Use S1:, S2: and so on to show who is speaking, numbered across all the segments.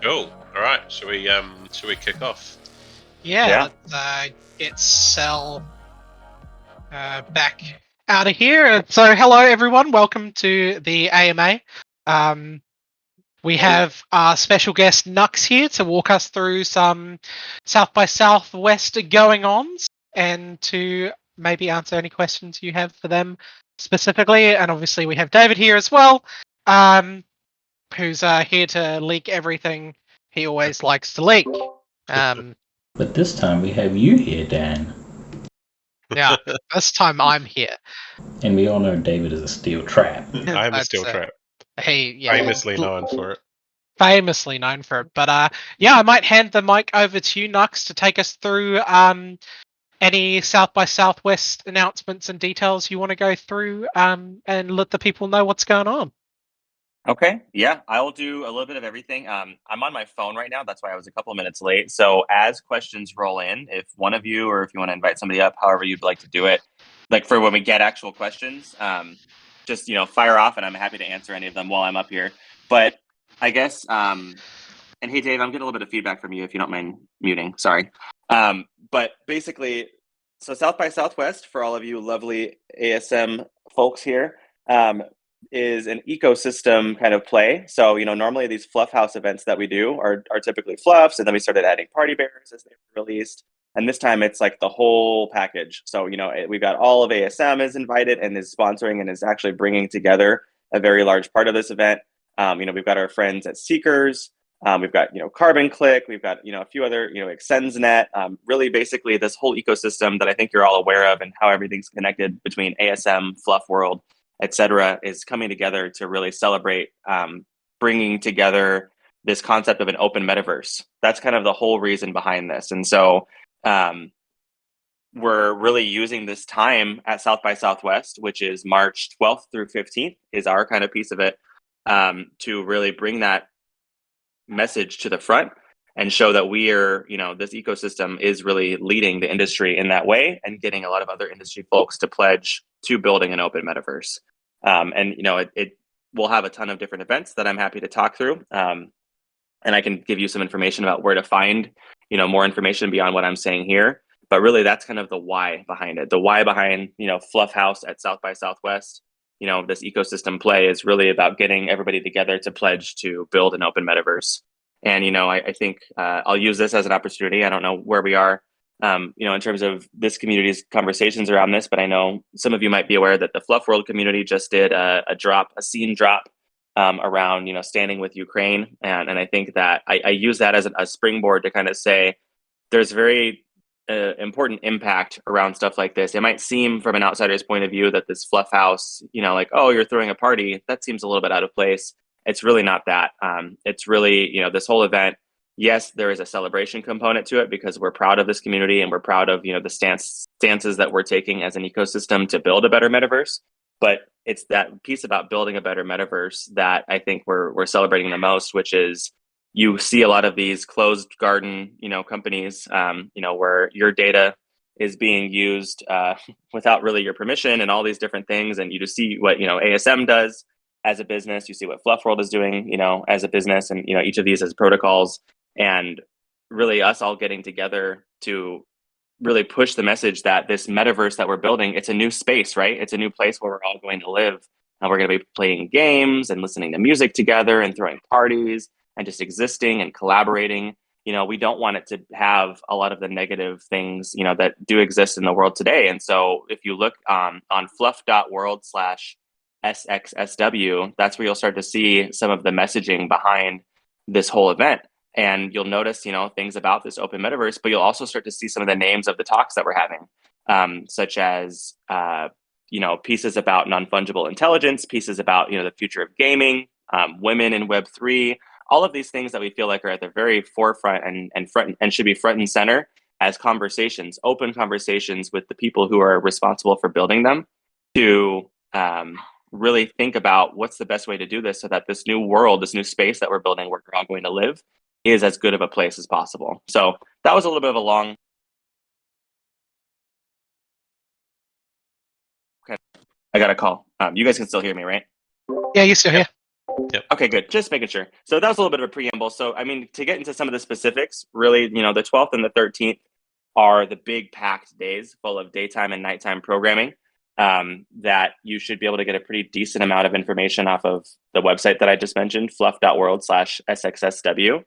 S1: Cool. All right. Shall we kick off?
S2: Yeah. Let's get Cell back out of here. So, hello everyone. Welcome to the AMA. We have our special guest Knux here to walk us through some South by Southwest going-ons and to maybe answer any questions you have for them specifically. And obviously, we have David here as well, who's here to leak everything he always likes to leak.
S3: But this time we have you here, Dan.
S2: Yeah, this time I'm here.
S3: And we all know David is a steel trap.
S1: I'm a steel trap. Famously known for it.
S2: Famously known for it. But yeah, I might hand the mic over to you, Knux, to take us through any South by Southwest announcements and details you want to go through and let the people know what's going on.
S4: Okay, yeah, I will do a little bit of everything. I'm on my phone right now. That's why I was a couple of minutes late. So as questions roll in, if one of you, or if you want to invite somebody up, however you'd like to do it, like for when we get actual questions, just, fire off and I'm happy to answer any of them while I'm up here. But I guess, and hey, Dave, I'm getting a little bit of feedback from you if you don't mind muting, sorry. But basically, so South by Southwest, for all of you lovely ASM folks here, is an ecosystem kind of play. So, normally these Fluff House events that we do are typically fluffs, and then we started adding party bears as they were released. And this time it's like the whole package. So, we've got all of ASM is invited and is sponsoring and is actually bringing together a very large part of this event. We've got our friends at Seekers. We've got, Carbon Click. We've got, a few other, Extensnet. Really basically this whole ecosystem that I think you're all aware of and how everything's connected between ASM, Fluf World, et cetera, is coming together to really celebrate bringing together this concept of an open metaverse. That's kind of the whole reason behind this. And so we're really using this time at South by Southwest, which is March 12th through 15th, is our kind of piece of it, to really bring that message to the front and show that we are, this ecosystem is really leading the industry in that way and getting a lot of other industry folks to pledge to building an open metaverse. It will have a ton of different events that I'm happy to talk through. And I can give you some information about where to find, more information beyond what I'm saying here. But really, that's kind of the why behind it. The why behind, Fluff House at South by Southwest, this ecosystem play is really about getting everybody together to pledge to build an open metaverse. And, I think I'll use this as an opportunity. I don't know where we are, in terms of this community's conversations around this, but I know some of you might be aware that the Fluf World community just did a scene drop around, standing with Ukraine. And I think that I use that as a springboard to kind of say there's very important impact around stuff like this. It might seem from an outsider's point of view that this Fluff House, like, oh, you're throwing a party. That seems a little bit out of place. It's really not that. It's really, this whole event. Yes, there is a celebration component to it because we're proud of this community and we're proud of, the stances that we're taking as an ecosystem to build a better metaverse. But it's that piece about building a better metaverse that I think we're celebrating the most, which is you see a lot of these closed garden, companies, where your data is being used without really your permission and all these different things. And you just see what, ASM does as a business. You see what Fluff World is doing, as a business, and, each of these has protocols. And really us all getting together to really push the message that this metaverse that we're building, it's a new space, right? It's a new place where we're all going to live. And we're going to be playing games and listening to music together and throwing parties and just existing and collaborating. We don't want it to have a lot of the negative things, that do exist in the world today. And so if you look on fluff.world/SXSW, that's where you'll start to see some of the messaging behind this whole event. And you'll notice, things about this open metaverse, but you'll also start to see some of the names of the talks that we're having, such as, pieces about non-fungible intelligence, pieces about, the future of gaming, women in Web3, all of these things that we feel like are at the very forefront and should be front and center as conversations, open conversations with the people who are responsible for building them to really think about what's the best way to do this so that this new world, this new space that we're building where we're all going to live is as good of a place as possible. So that was a little bit of a long. Okay, I got a call. You guys can still hear me, right?
S2: Yeah, you still here.
S1: Yep.
S4: Okay, good. Just making sure. So that was a little bit of a preamble. So, I mean, to get into some of the specifics, really, the 12th and the 13th are the big packed days full of daytime and nighttime programming that you should be able to get a pretty decent amount of information off of the website that I just mentioned, fluf.world/SXSW.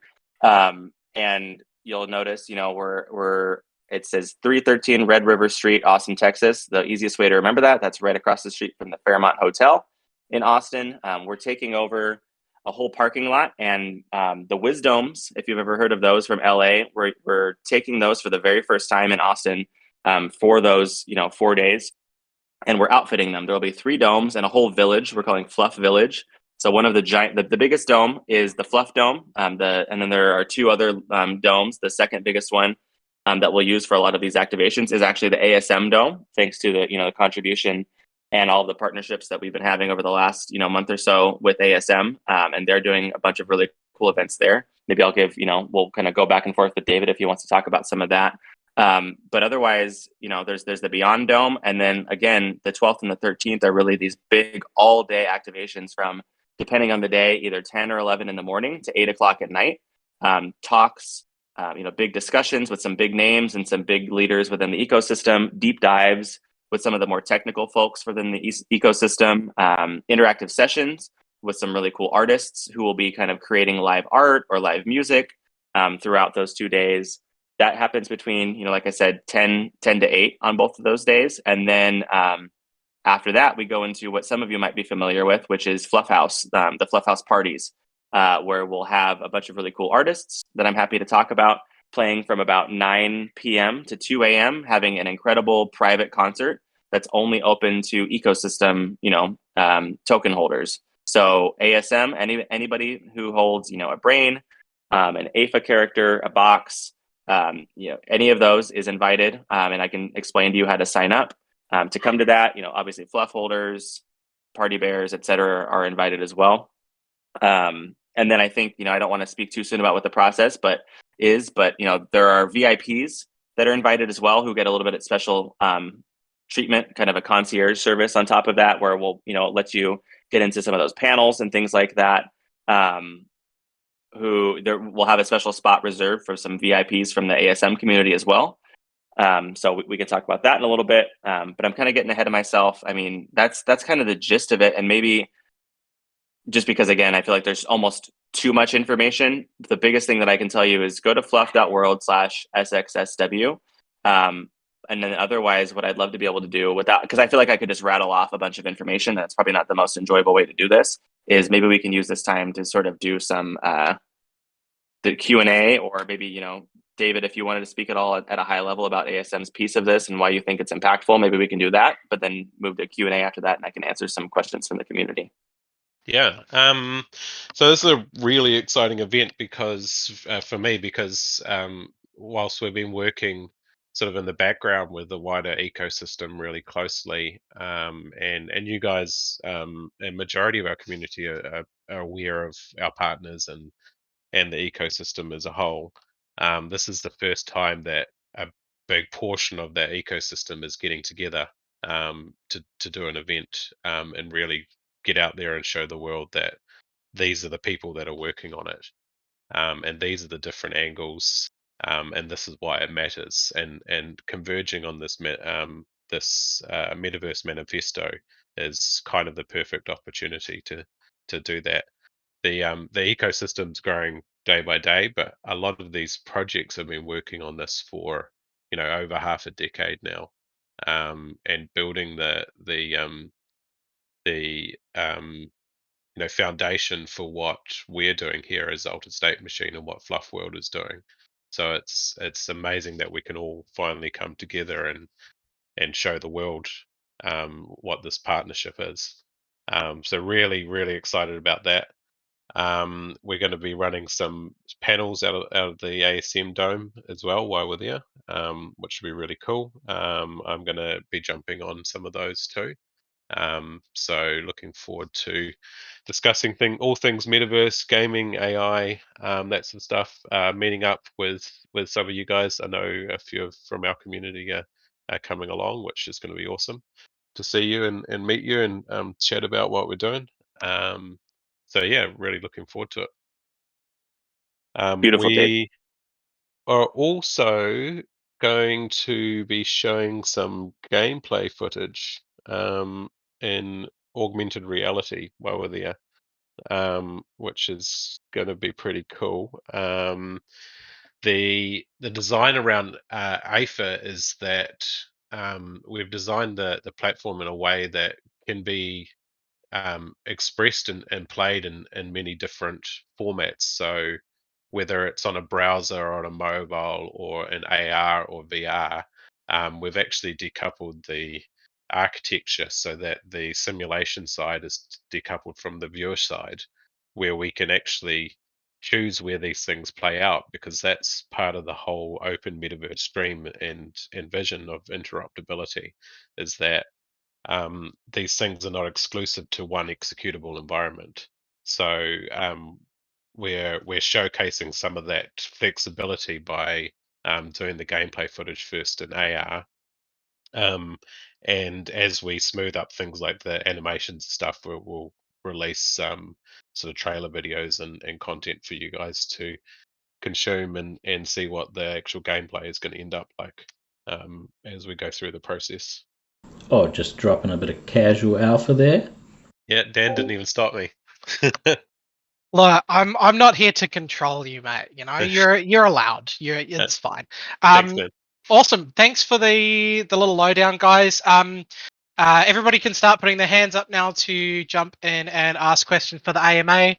S4: And you'll notice, it says 313 Red River Street, Austin, Texas. The easiest way to remember that's right across the street from the Fairmont Hotel in Austin. We're taking over a whole parking lot, and the Wisdoms, if you've ever heard of those from LA, we're taking those for the very first time in Austin for those 4 days, and we're outfitting them. There will be 3 domes and a whole village we're calling Fluf Village. So one of the biggest dome is the Fluf Dome, and then there are 2 other domes. The second biggest one that we'll use for a lot of these activations is actually the ASM Dome, thanks to the contribution and all of the partnerships that we've been having over the last month or so with ASM, and they're doing a bunch of really cool events there. Maybe I'll give we'll kind of go back and forth with David if he wants to talk about some of that. But otherwise, there's the Beyond Dome, and then again, the 12th and the 13th are really these big all-day activations from, depending on the day, either 10 or 11 in the morning to 8 o'clock at night. Talks, big discussions with some big names and some big leaders within the ecosystem, deep dives with some of the more technical folks within the ecosystem, interactive sessions with some really cool artists who will be kind of creating live art or live music throughout those 2 days. That happens between, like I said, 10 to 8 on both of those days. And then after that, we go into what some of you might be familiar with, which is Fluff House, the Fluff House parties, where we'll have a bunch of really cool artists that I'm happy to talk about, playing from about 9 p.m. to 2 a.m., having an incredible private concert that's only open to ecosystem, token holders. So ASM, anybody who holds, a brain, an AFA character, a box, any of those is invited, and I can explain to you how to sign up to come to that. Obviously fluff holders, party bears, etc., are invited as well. And then I think, I don't want to speak too soon about what the process but there are VIPs that are invited as well who get a little bit of special treatment, kind of a concierge service on top of that, where we'll, let you get into some of those panels and things like that. We'll have a special spot reserved for some VIPs from the ASM community as well. So we can talk about that in a little bit. But I'm kind of getting ahead of myself. I mean, that's kind of the gist of it. And maybe just because, again, I feel like there's almost too much information, the biggest thing that I can tell you is go to fluff.world/SXSW. And then otherwise, what I'd love to be able to do without, because I feel like I could just rattle off a bunch of information. That's probably not the most enjoyable way to do this, is maybe we can use this time to sort of do some the Q&A, or maybe, David, if you wanted to speak at all at a high level about ASM's piece of this and why you think it's impactful, maybe we can do that, but then move to Q&A after that, and I can answer some questions from the community.
S1: Yeah. So this is a really exciting event because for me, because whilst we've been working sort of in the background with the wider ecosystem really closely, and you guys, a majority of our community are aware of our partners and the ecosystem as a whole. This is the first time that a big portion of that ecosystem is getting together to do an event and really get out there and show the world that these are the people that are working on it, and these are the different angles, and this is why it matters. And converging on this metaverse manifesto is kind of the perfect opportunity to do that. The ecosystem's growing day by day, but a lot of these projects have been working on this for over half a decade now, and building the foundation for what we're doing here as Altered State Machine and what Fluff World is doing. So it's amazing that we can all finally come together and show the world what this partnership is. So really excited about that. We're going to be running some panels out of the ASM Dome as well while we're there, which should be really cool. I'm going to be jumping on some of those too. So looking forward to discussing all things metaverse, gaming, AI, that sort of stuff. Meeting up with some of you guys. I know a few from our community are coming along, which is going to be awesome to see you and meet you and chat about what we're doing. So yeah, really looking forward to it.
S4: Beautiful tape.
S1: We are also going to be showing some gameplay footage in augmented reality while we're there, which is going to be pretty cool. The design around AFA is that we've designed the platform in a way that can be expressed and played in many different formats. So whether it's on a browser or on a mobile or in AR or VR, we've actually decoupled the architecture so that the simulation side is decoupled from the viewer side, where we can actually choose where these things play out, because that's part of the whole open metaverse dream and vision of interoperability, is that these things are not exclusive to one executable environment. So we're showcasing some of that flexibility by doing the gameplay footage first in AR. And as we smooth up things like the animations stuff, we'll release sort of trailer videos and content for you guys to consume and see what the actual gameplay is going to end up like as we go through the process.
S3: Oh, just dropping a bit of casual alpha there.
S1: Yeah, Dan didn't even stop me.
S2: Look, I'm not here to control you, mate. You know, you're allowed. It's fine.
S1: Thanks, man.
S2: Awesome. Thanks for the little lowdown, guys. Everybody can start putting their hands up now to jump in and ask questions for the AMA.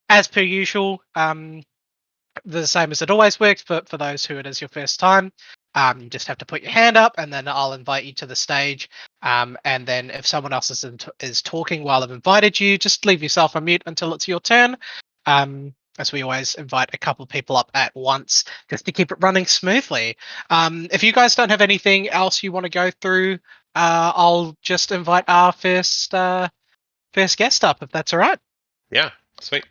S2: As per usual, the same as it always works, but for those who it is your first time, you just have to put your hand up, and then I'll invite you to the stage. And then if someone else is talking while I've invited you, just leave yourself on mute until it's your turn. As we always invite a couple of people up at once, just to keep it running smoothly. If you guys don't have anything else you want to go through, I'll just invite our first guest up, if that's all right.
S1: Yeah, sweet.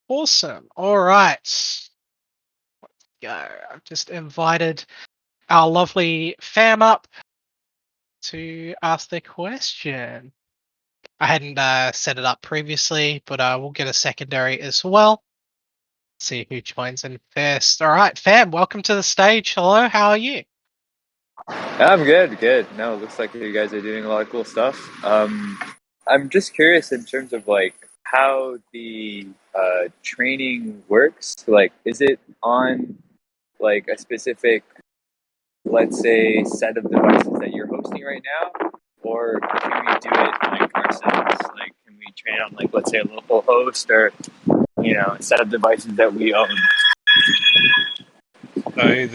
S2: Awesome. All right. Let's go. I've just invited our lovely fam up to ask their question. I hadn't set it up previously, but we'll get a secondary as well. See who joins in first. All right, fam, welcome to the stage. Hello, how are you?
S5: I'm good. No, it looks like you guys are doing a lot of cool stuff. I'm just curious in terms of like how the training works. Like, is it on like a specific, let's say, set of devices that you're hosting right now, or can we do it like ourselves? Like, can we train on like, let's say, a local host or a set of devices that we own?
S1: So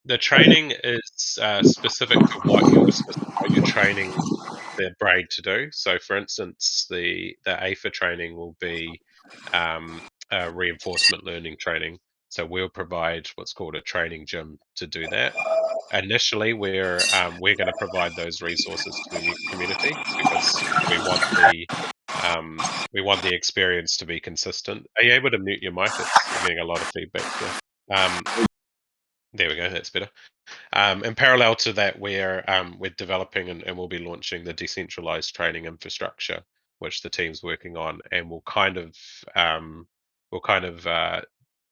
S1: the training is specific to what you're training the brain to do. So, for instance, the AFA training will be reinforcement learning training. So we'll provide what's called a training gym to do that. Initially, we're going to provide those resources to the community because we want the experience to be consistent. Are you able to mute your mic? I'm getting a lot of feedback here. There we go. That's better. In parallel to that, we're developing and we'll be launching the decentralized training infrastructure, which the team's working on, and we'll kind of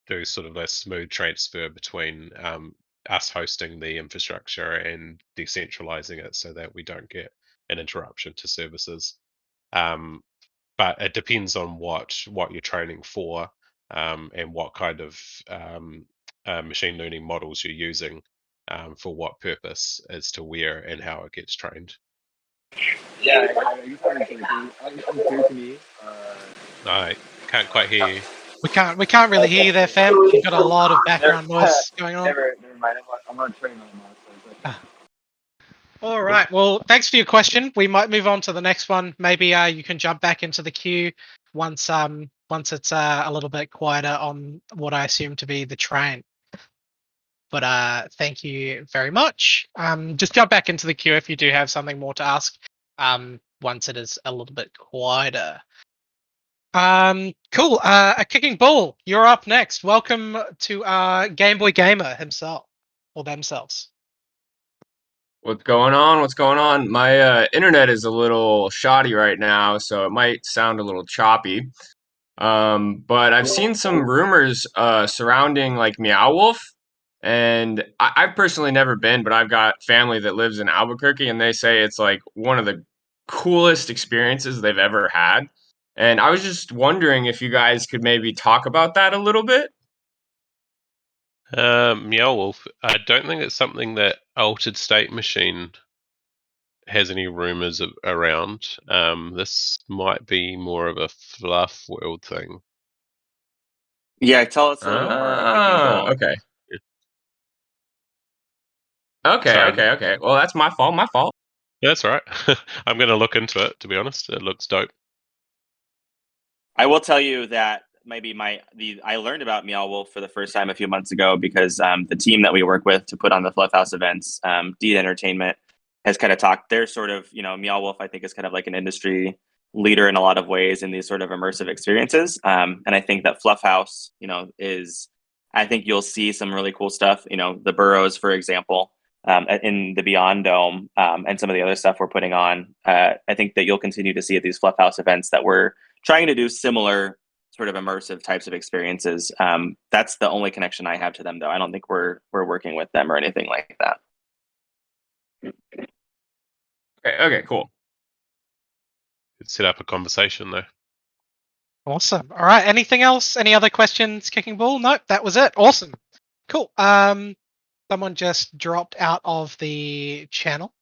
S1: do sort of a smooth transfer between us hosting the infrastructure and decentralizing it, so that we don't get an interruption to services. But it depends on what you're training for, and what kind of machine learning models you're using for what purpose as to where and how it gets trained.
S5: Yeah, I guess unclear to me.
S1: I can't quite hear you.
S2: We can't really hear you there, fam. You've got a lot of background noise going on.
S5: Never mind. I'm not training on that.
S2: All right. Well, thanks for your question. We might move on to the next one. Maybe you can jump back into the queue once it's a little bit quieter on what I assume to be the train. But thank you very much. Just jump back into the queue if you do have something more to ask. Once it is a little bit quieter. Cool. A kicking ball. You're up next. Welcome to Game Boy Gamer himself or themselves.
S6: What's going on? What's going on? My internet is a little shoddy right now, so it might sound a little choppy. But I've seen some rumors surrounding like Meow Wolf, and I've personally never been, but I've got family that lives in Albuquerque, and they say it's like one of the coolest experiences they've ever had. And I was just wondering if you guys could maybe talk about that a little bit.
S1: Meow Wolf. I don't think it's something that Altered State Machine has any rumors around. This might be more of a Fluff World thing.
S4: Yeah, tell us a little bit more, Kicking Bull.
S6: Okay. Okay,
S1: Sorry.
S6: okay. Well, that's my fault. My fault.
S1: That's all right. I'm going to look into it. To be honest, it looks dope.
S4: I will tell you that maybe I learned about Meow Wolf for the first time a few months ago because the team that we work with to put on the Fluff House events, Deed Entertainment, has kind of talked. They're sort of, Meow Wolf, I think, is kind of like an industry leader in a lot of ways in these sort of immersive experiences. And I think that Fluff House, I think you'll see some really cool stuff. The Burrows, for example, in the Beyond Dome, and some of the other stuff we're putting on. I think that you'll continue to see at these Fluff House events that we're trying to do similar sort of immersive types of experiences. That's the only connection I have to them, though. I don't think we're working with them or anything like that.
S6: Okay, cool.
S1: Could set up a conversation though.
S2: Awesome. All right. Anything else? Any other questions, Kicking Bull? Nope, that was it. Awesome. Cool. Someone just dropped out of the channel,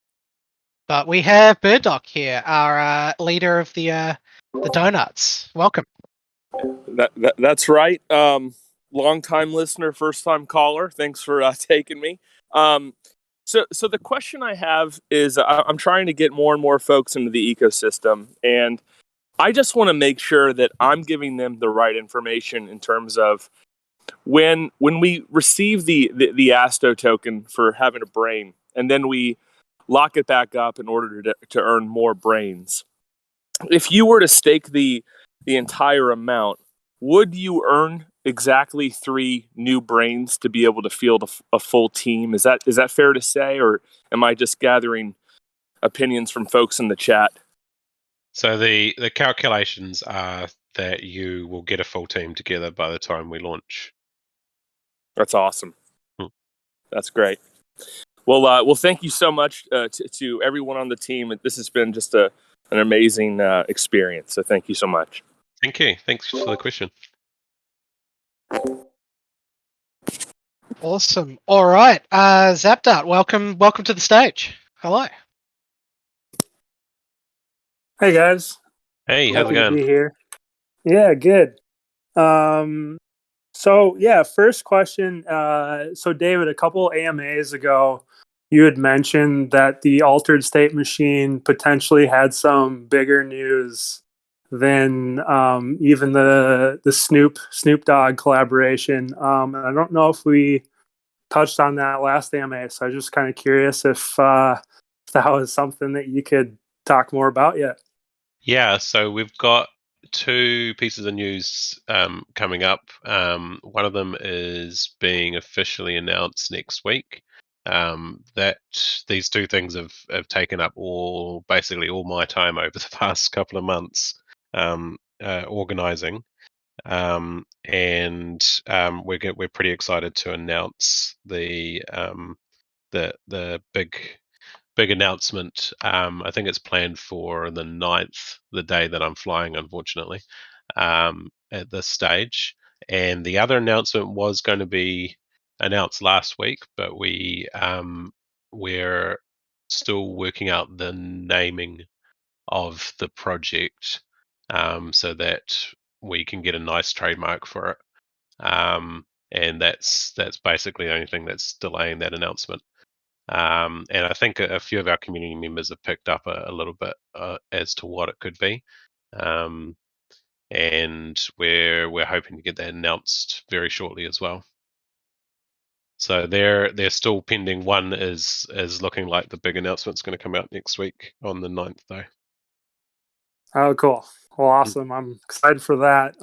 S2: but we have Bird Dog here, our leader of the donuts. Welcome.
S7: That's right. Long time listener, first time caller. Thanks for taking me. So the question I have is, I'm trying to get more and more folks into the ecosystem, and I just want to make sure that I'm giving them the right information in terms of when we receive the Asto token for having a brain, and then we lock it back up in order to earn more brains. If you were to stake the entire amount, would you earn exactly 3 new brains to be able to field a full team? Is that fair to say, or am I just gathering opinions from folks in the chat?
S1: So the calculations are that you will get a full team together by the time we launch.
S7: That's awesome. That's great. Well, thank you so much to everyone on the team. This has been just an amazing experience. So thank you so much.
S1: Thank you. Thanks for the question.
S2: Awesome. All right. Zapdart, welcome to the stage. Hello.
S8: Hey guys.
S1: Hey, how's it
S8: Happy to
S1: going?
S8: be here. Yeah, good. So yeah, first question. So David, a couple AMAs ago, you had mentioned that the altered state machine potentially had some bigger news than even the Snoop Dogg collaboration. And I don't know if we touched on that last AMA, so I'm just kind of curious if that was something that you could talk more about yet.
S1: Yeah, so we've got 2 pieces of news coming up. One of them is being officially announced next week. That these 2 things have taken up basically all my time over the past couple of months organizing. And we're pretty excited to announce the big announcement. I think it's planned for the 9th, the day that I'm flying, unfortunately, at this stage. And the other announcement was going to be announced last week, but we're still working out the naming of the project, so that we can get a nice trademark for it. And that's basically the only thing that's delaying that announcement. And I think a few of our community members have picked up a little bit as to what it could be. And we're hoping to get that announced very shortly as well. So they're still pending. One is looking like the big announcement's going to come out next week on the 9th, though.
S8: Oh, cool. Well, awesome. I'm excited for that.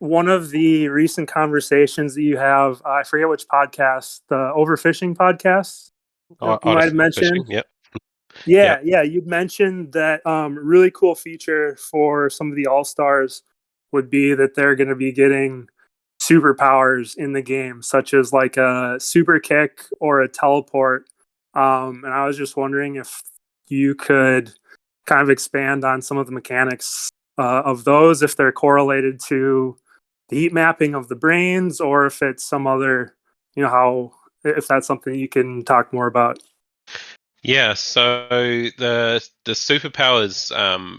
S8: One of the recent conversations that you have, I forget which podcast, the overfishing podcast. You might have
S1: Artificial fishing.
S8: mentioned.
S1: Yep.
S8: Yeah,
S1: Yep.
S8: yeah. You'd mentioned that really cool feature for some of the All Stars would be that they're going to be getting superpowers in the game, such as like a super kick or a teleport. And I was just wondering if you could kind of expand on some of the mechanics of those, if they're correlated to the heat mapping of the brains, or if it's some other, how if that's something you can talk more about.
S1: Yeah, so the superpowers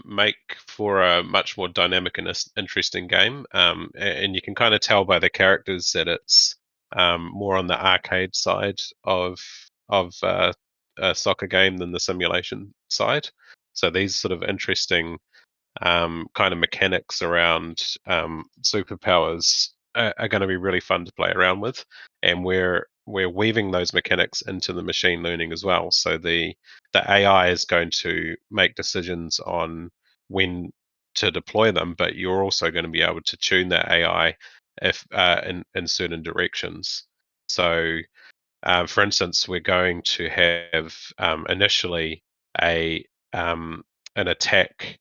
S1: make for a much more dynamic and interesting game, and you can kind of tell by the characters that it's more on the arcade side of a soccer game than the simulation side. So these sort of interesting kind of mechanics around superpowers are going to be really fun to play around with, and we're weaving those mechanics into the machine learning as well. So the AI is going to make decisions on when to deploy them, but you're also going to be able to tune that AI if in certain directions. So, for instance, we're going to have initially a an attack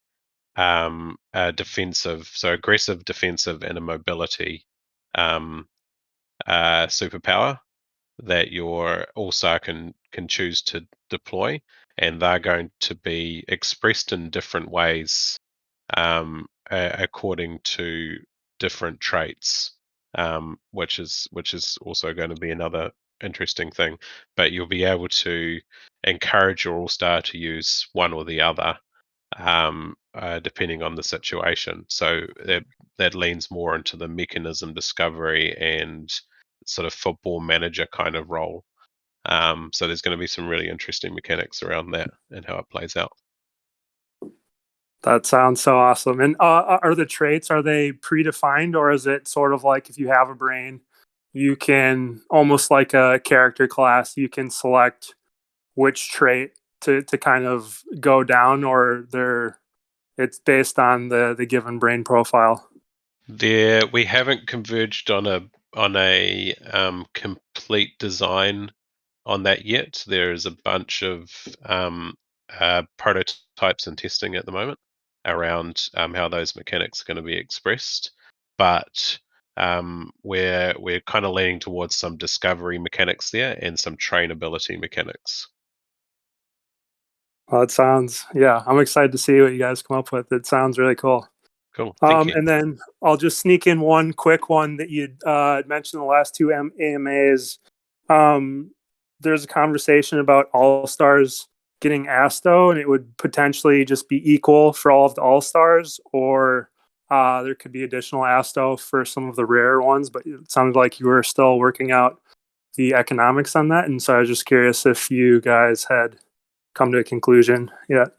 S1: defensive, so aggressive, defensive, and a mobility um, superpower that your All Star can choose to deploy, and they're going to be expressed in different ways according to different traits, which is also going to be another interesting thing. But you'll be able to encourage your All Star to use one or the other depending on the situation. So that leans more into the mechanism discovery and sort of football manager kind of role. So there's going to be some really interesting mechanics around that and how it plays out.
S8: That sounds so awesome. And are the traits, are they predefined, or is it sort of like if you have a brain, you can almost like a character class, you can select which trait to kind of go down, or it's based on the given brain profile?
S1: We haven't converged on a complete design on that yet. There's a bunch of prototypes and testing at the moment around how those mechanics are going to be expressed, but we're kind of leaning towards some discovery mechanics there and some trainability mechanics.
S8: Well, it sounds, yeah, I'm excited to see what you guys come up with. It sounds really cool.
S1: Cool, thank you.
S8: And then I'll just sneak in one quick one that you mentioned in the last two AMAs. Um, there's a conversation about All Stars getting ASTO, and it would potentially just be equal for all of the All Stars, or there could be additional ASTO for some of the rarer ones. But it sounded like you were still working out the economics on that, and so I was just curious if you guys had come to a conclusion yet.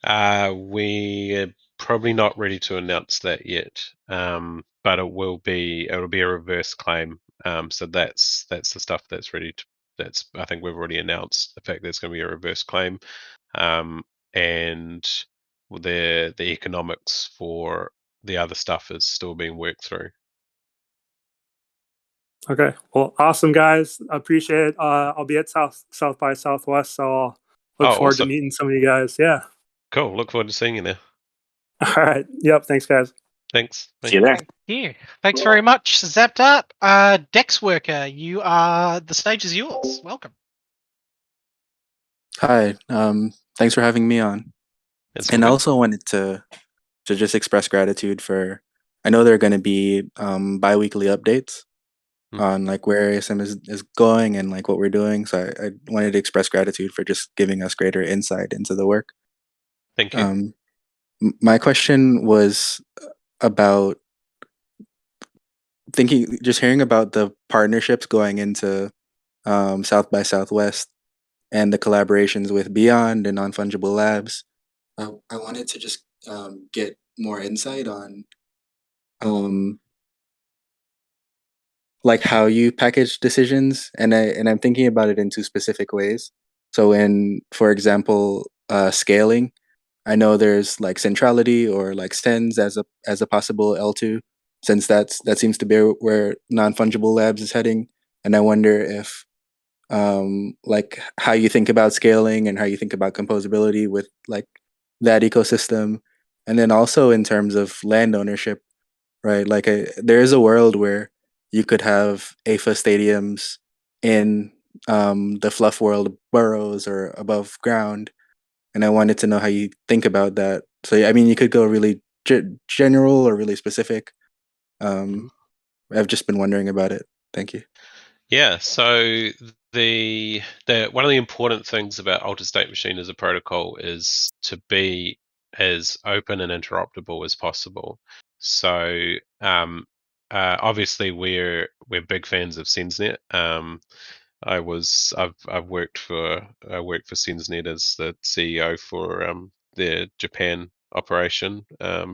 S1: We're probably not ready to announce that yet, but it'll be a reverse claim. So that's the stuff that's ready to. That's I think we've already announced the fact that it's going to be a reverse claim, and the economics for the other stuff is still being worked through.
S8: Okay. Well, awesome, guys. I appreciate it. I'll be at South by Southwest, so I'll look
S1: Oh,
S8: forward to
S1: awesome!
S8: meeting some of you guys. Yeah.
S1: Cool. Look forward to seeing you there.
S8: All right. Yep. Thanks, guys.
S1: Thanks.
S4: See you there.
S2: Thank you. Thanks very much, Zapped Up. Dex Worker, the stage is yours. Welcome.
S9: Hi, thanks for having me on.
S1: It's
S9: And I
S1: all good.
S9: also wanted to just express gratitude for, I know there are going to be bi-weekly updates
S1: Mhm.
S9: on like where ASM is going and like what we're doing. So I wanted to express gratitude for just giving us greater insight into the work.
S1: Thank you.
S9: My question was about just hearing about the partnerships going into South by Southwest and the collaborations with Beyond and Non-Fungible Labs. I wanted to just get more insight on like how you package decisions, and I'm thinking about it in two specific ways. So in, for example, scaling, I know there's like centrality or like sends as a possible L2, since that seems to be where Non-Fungible Labs is heading, and I wonder if like how you think about scaling and how you think about composability with like that ecosystem, and then also in terms of land ownership, right? Like there is a world where you could have AFA stadiums in the Fluff World boroughs or above ground, and I wanted to know how you think about that. So I mean, you could go really general or really specific.
S1: Mhm.
S9: I've just been wondering about it. Thank you.
S1: Yeah, so the one of the important things about Altered State Machine as a protocol is to be as open and interoperable as possible. So obviously we're big fans of SensNet. I've worked for SensNet as the CEO for their Japan operation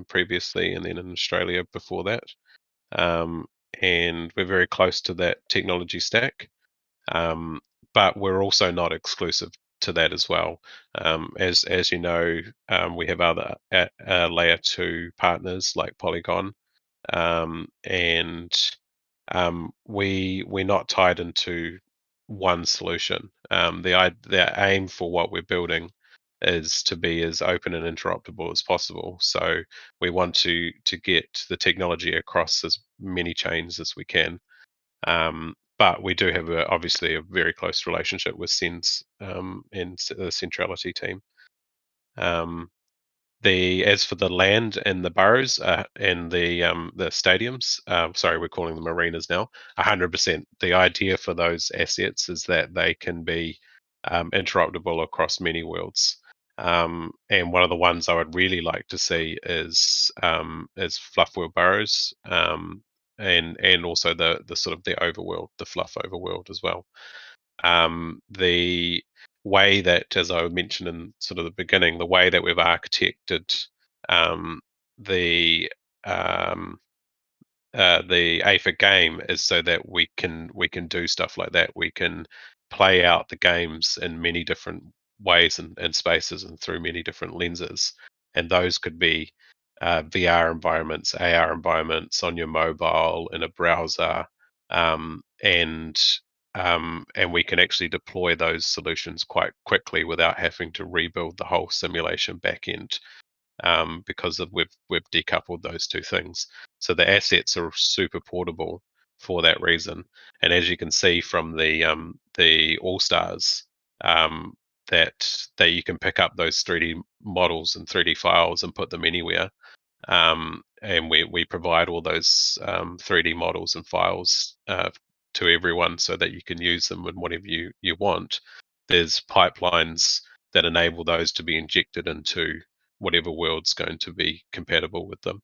S1: previously, and then in Australia before that. Um, and we're very close to that technology stack. Um, but we're also not exclusive to that as well. As you know, we have other layer two partners like Polygon, and we're not tied into one solution. The aim for what we're building is to be as open and interoperable as possible. So we want to get the technology across as many chains as we can. But we do have obviously a very close relationship with Sens and the centrality team. Um, as for the land and the boroughs and the stadiums, sorry, we're calling them arenas now. 100%. The idea for those assets is that they can be interoperable across many worlds. And one of the ones I would really like to see is Fluff World boroughs, and also the sort of the overworld, the Fluff overworld as well. The way that, as I mentioned in sort of the beginning, the way that we've architected um, the um, the AFA game is so that we can do stuff like that. We can play out the games in many different ways and spaces and through many different lenses, and those could be VR environments, AR environments on your mobile in a browser, and we can actually deploy those solutions quite quickly without having to rebuild the whole simulation backend, because we've decoupled those two things. So the assets are super portable for that reason. And as you can see from the All Stars, that you can pick up those 3D models and 3D files and put them anywhere. And we provide all those 3D models and files to everyone so that you can use them in whatever you want. There's pipelines that enable those to be injected into whatever world's going to be compatible with them.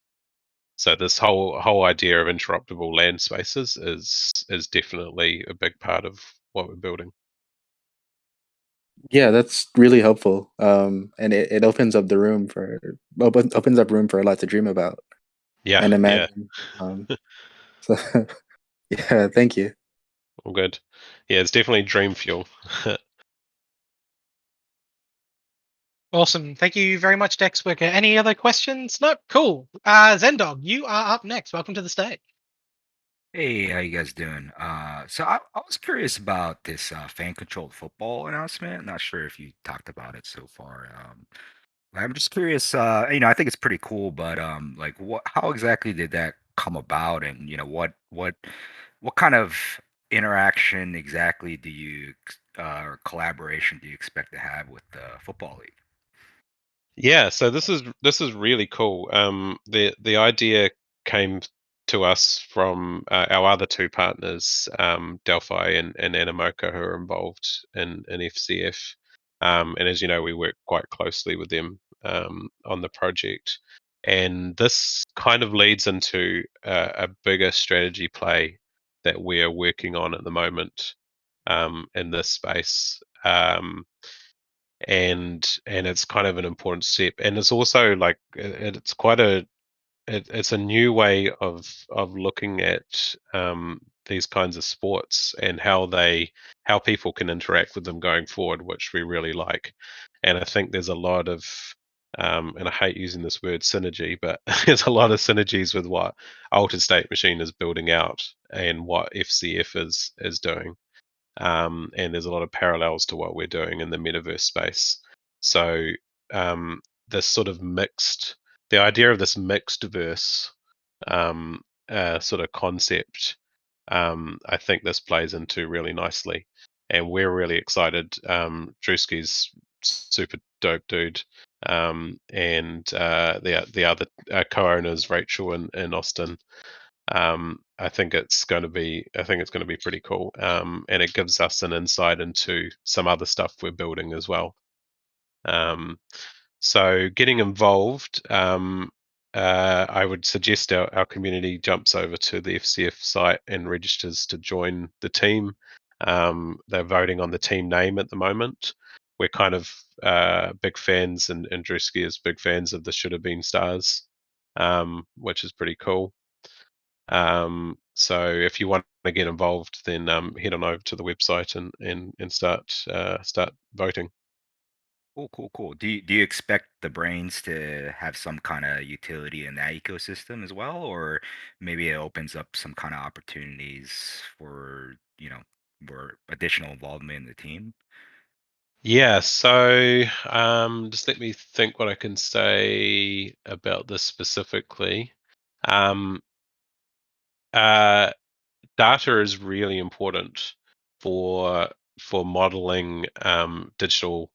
S1: So this whole idea of interoperable land spaces is definitely a big part of what we're building.
S9: Yeah, that's really helpful. And it opens up the room opens up room for a lot to dream about
S1: Yeah,
S9: and
S1: yeah,
S9: imagine. So yeah, thank you.
S1: all good. Yeah, it's definitely dream fuel.
S2: Awesome. Thank you very much, Dex Wicker. Any other questions? No? Cool. Zendog, you are up next. Welcome to the stage.
S10: Hey, how you guys doing? So I was curious about this fan-controlled football announcement. Not sure if you talked about it so far. I'm just curious. I think it's pretty cool, but like, how exactly did that come about? And what kind of interaction exactly do you or collaboration do you expect to have with the football league?
S1: Yeah, so this is really cool. The idea came to us from our other two partners, Delphi and Animoca, who are involved in FCF. And as you know, we work quite closely with them on the project. And this kind of leads into a bigger strategy play that we are working on at the moment in this space. And it's kind of an important step, and it's also like it's quite it's a new way of looking at these kinds of sports and how people can interact with them going forward, which we really like. And I think there's a lot of and I hate using this word synergy, but there's a lot of synergies with what Altered State Machine is building out and what FCF is doing. and there's a lot of parallels to what we're doing in the metaverse space. So this sort of the idea of this mixed verse sort of concept, I think this plays into really nicely, and we're really excited. Drewski's super dope dude, and the other co-owners, Rachel and Austin. I think it's going to be pretty cool, and it gives us an insight into some other stuff we're building as well. So getting involved, I would suggest our community jumps over to the FCF site and registers to join the team. They're voting on the team name at the moment. We're kind of big fans, and Drewski is big fans of the Should Have Been Stars, which is pretty cool. So if you want to get involved, then head on over to the website and start voting.
S10: Cool. Do you expect the brains to have some kind of utility in that ecosystem as well, or maybe it opens up some kind of opportunities for, more additional involvement in the team?
S1: Yeah, so just let me think what I can say about this specifically. Um, uh, Data is really important for modeling digital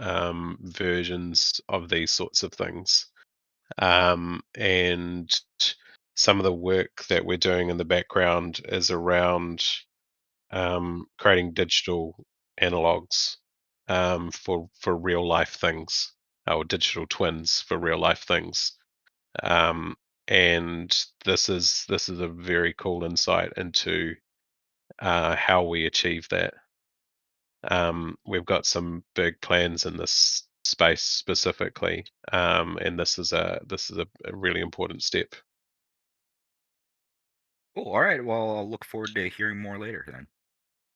S1: versions of these sorts of things. And some of the work that we're doing in the background is around creating digital analogs for real life things, or digital twins for real life things. Um, and this is a very cool insight into how we achieve that. We've got some big plans in this space specifically, and this is a really important step.
S10: Cool. All right. Well, I'll look forward to hearing more later then.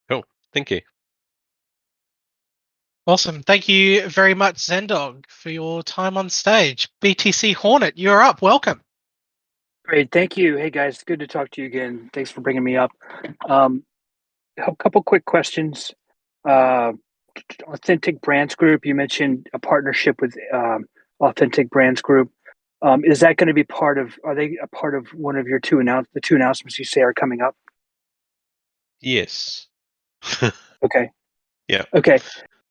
S1: Cool. Thank you.
S2: Awesome. Thank you very much, Zendog, for your time on stage. BTC Hornet, you're up. Welcome.
S11: Great, thank you. Hey guys, good to talk to you again. Thanks for bringing me up. A couple quick questions. Authentic Brands Group, you mentioned a partnership with Authentic Brands Group. Is that going to be are they a part of one of your the two announcements you say are coming up?
S1: Yes.
S11: Okay.
S1: Yeah.
S11: Okay.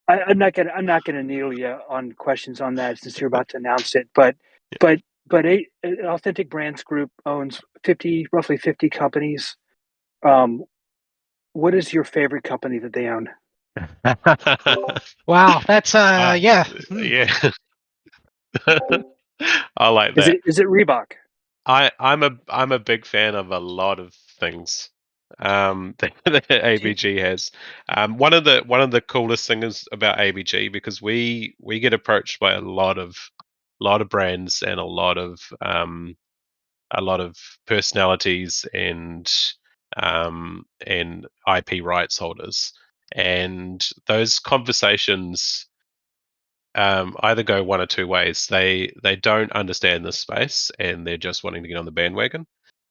S11: I'm not gonna needle you on questions on that since you're about to announce it. But Authentic Brands Group owns roughly 50 companies. What is your favorite company that they own?
S2: Wow, that's yeah.
S1: Yeah. I like that.
S11: Is it Reebok?
S1: I'm a big fan of a lot of things that ABG has. One of the coolest things about ABG, because we get approached by a lot of brands and a lot of personalities and IP rights holders, and those conversations either go one or two ways. They don't understand this space and they're just wanting to get on the bandwagon,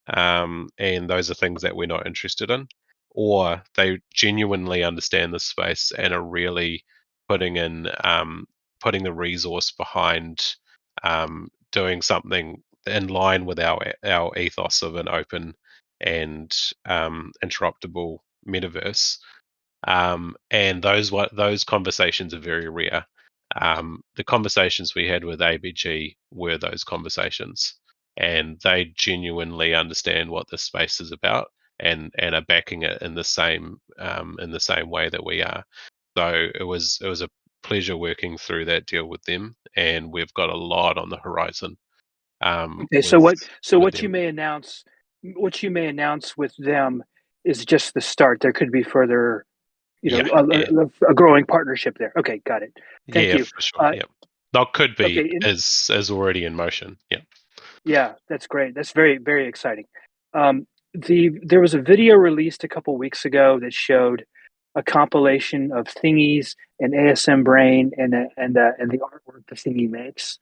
S1: and those are things that we're not interested in. Or they genuinely understand this space and are really putting in putting the resource behind doing something in line with our ethos of an open and interruptible metaverse. And those conversations are very rare. The conversations we had with ABG were those conversations, and they genuinely understand what this space is about and are backing it in the same way that we are. So it was a pleasure working through that deal with them, and we've got a lot on the horizon.
S11: Okay,
S1: With
S11: what you
S1: them.
S11: may announce with them is just the start. There could be further,
S1: Yeah, yeah,
S11: a growing partnership there. Okay, got it. Thank
S1: yeah,
S11: you.
S1: for sure. Yeah, that could be
S11: Okay,
S1: is already in motion. Yeah.
S11: yeah, that's great. That's very, very exciting. There was a video released a couple weeks ago that showed a compilation of thingies and ASM brain and the artwork the thingy makes.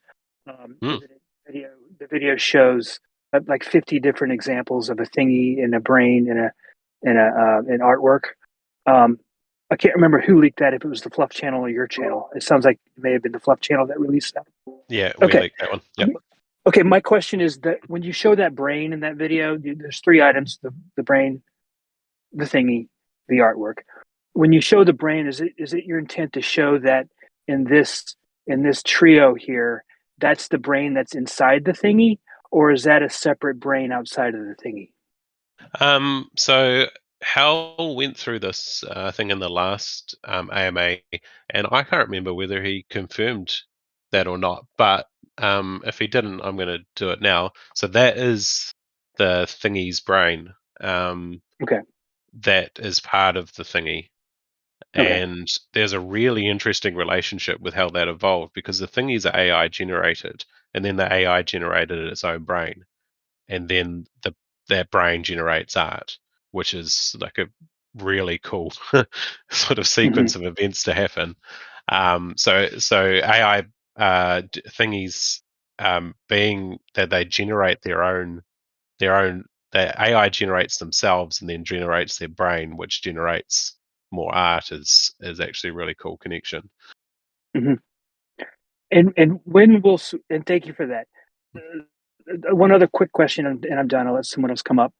S1: Mm.
S11: The video shows like 50 different examples of a thingy and a brain and an artwork. I can't remember who leaked that. If it was the Fluf channel or your channel, it sounds like it may have been the Fluf channel that released that.
S1: Yeah, we
S11: Okay.
S1: leaked that one. Yep.
S11: Okay, my question is that when you show that brain in that video, there's three items: the brain, the thingy, the artwork. When you show the brain, is it your intent to show that in this trio here, that's the brain that's inside the thingy, or is that a separate brain outside of the thingy?
S1: So Hal went through this thing in the last AMA, and I can't remember whether he confirmed that or not. But if he didn't, I'm going to do it now. So that is the thingy's brain.
S11: Okay.
S1: That is part of the thingy.
S11: Okay.
S1: And there's a really interesting relationship with how that evolved because the thingies are AI generated, and then the AI generated its own brain, and then that brain generates art, which is like a really cool sort of sequence of events to happen. So AI thingies, being that they generate their own the AI generates themselves and then generates their brain, which generates more art, is actually a really cool connection.
S11: Mm-hmm. And when will and thank you for that. One other quick question, and I'm done. I'll let someone else come up.